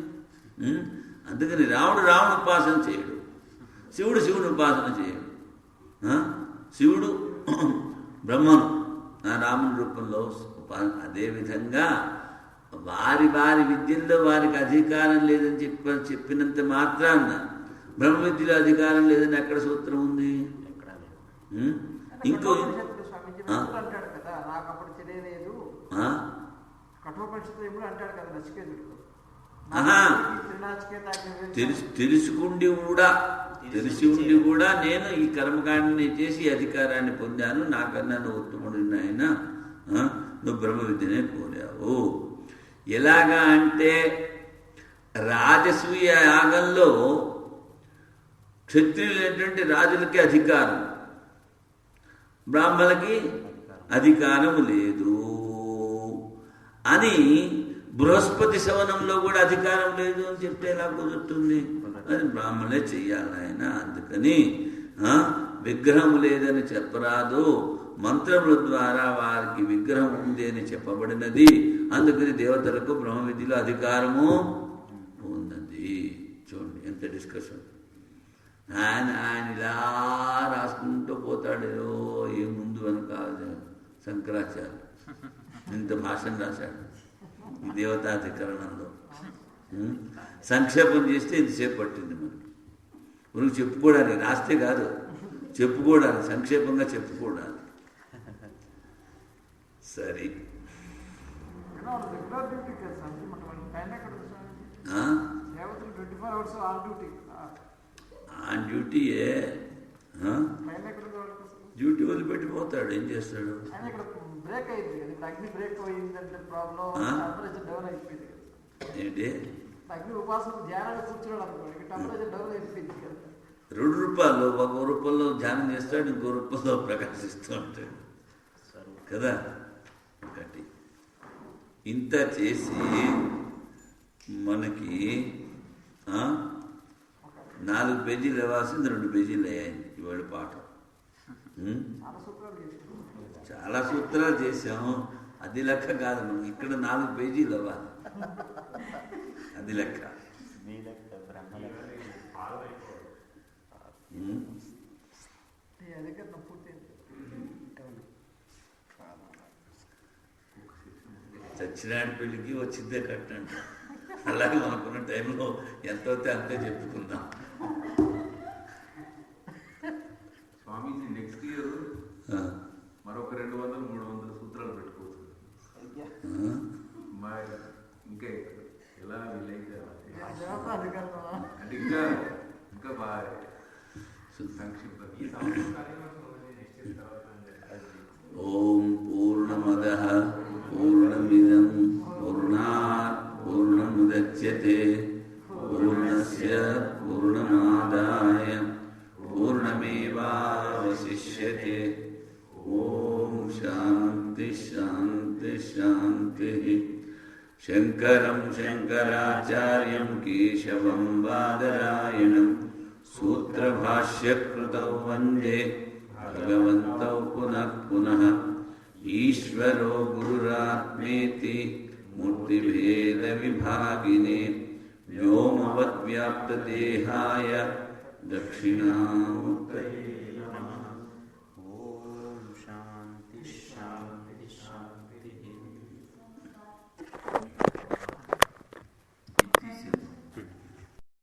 అందుకని రావణుడు ఉపాసన చేయడు, శివుడు శివుని ఉపాసన చేయడు. శివుడు బ్రహ్మను రాముని రూపంలో ఉపాసన. అదేవిధంగా వారి వారి విద్యల్లో వారికి అధికారం లేదని చెప్పినంత మాత్రాన బ్రహ్మ విద్యలో అధికారం లేదని ఎక్కడ సూత్రం ఉంది? ఇంకో అంటాడు కదా, నాకు అప్పుడు తెలియలేదు. కఠోపనిషత్తు ఎప్పుడు అంటాడు కదా నచికేతుడు, తెలిసి ఉండి కూడా నేను ఈ కర్మకాండని చేసి అధికారాన్ని పొందాను, నాకన్నా నువ్వు ఉత్తముడు నాయన, నువ్వు బ్రహ్మ విద్యనే కోరావు. ఎలాగా అంటే రాజసూయ యాగంలో క్షత్రియులైనటువంటి రాజులకి అధికారం, బ్రాహ్మణులకి అధికారం లేదు అని, బృహస్పతి శవనంలో కూడా అధికారం లేదు అని చెప్తే ఎలా కుదురుతుంది? అది బ్రాహ్మణులే చెయ్యాలి ఆయన. అందుకని విగ్రహం లేదని చెప్పరాదు, మంత్రముల ద్వారా వారికి విగ్రహం ఉంది అని చెప్పబడినది. అందుకని దేవతలకు బ్రహ్మ విద్యలో అధికారము ఉన్నది. చూడండి ఎంత డిస్కషన్. ఆయన ఇలా రాసుకుంటూ పోతాడు, ఏ ముందు వెనక శంకరాచార్య ఇంత భాషను రాశాడు ఈ దేవతాధికరణంలో. సంక్షేపం చేస్తే ఇంతసేపు పట్టింది మనకి. మనకు చెప్పుకోవడానికి, రాస్తే కాదు చెప్పుకోవడానికి, సంక్షేపంగా చెప్పుకోవడానికి. సరే, ఆన్ డ్యూటీయే. డ్యూటీ వదిలిపెట్టిపోతాడు, ఏం చేస్తాడు? ఏంటి ₹2 ఒక రూపంలో ధ్యానం చేస్తాడు, ఇంకో రూపంలో ప్రకాశిస్తూ ఉంటాడు కదా. ఒకటి ఇంత చేసి మనకి 4 పేజీలు ఇవ్వాల్సింది 2 పేజీలు అయ్యాయి ఇవాళ పాఠం. చాలా సూత్రాలు చేసాము, అది లెక్క కాదు. మనకి ఇక్కడ 4 పేజీలు అవ్వాలి, అది లెక్క. చచ్చినాడి పెళ్ళికి వచ్చిందే కట్టండి. అలాగే మనకున్న టైంలో ఎంత అవుతే అంతే చెప్పుకుందాం. స్వామీజీ నెక్స్ట్ ఇయర్ మరొక 200-300 సూత్రాలు పెట్టుకోవచ్చు. ఇంకా ఎలా వీలైతే అంటే ఇంకా బాగా సంక్షిప్త. ఓం పూర్ణమదః పూర్ణమిదం పూర్ణాత్ పూర్ణముదచ్యతే పూర్ణస్య పూర్ణమాదాయ పూర్ణమేవావశిష్యతే. ఓం శాంతి శాంతి శాంతి. శంకరం శంకరాచార్యం కేశవం బాదరాయణం సూత్రభాష్యకృతౌ వందే భగవంతౌ పునః పునః. ఈశ్వరో గురురాత్మేతి మూర్తిభేద విభాగినే వ్యోమవద్వ్యాప్తదేహాయ దక్షిణామూర్తయే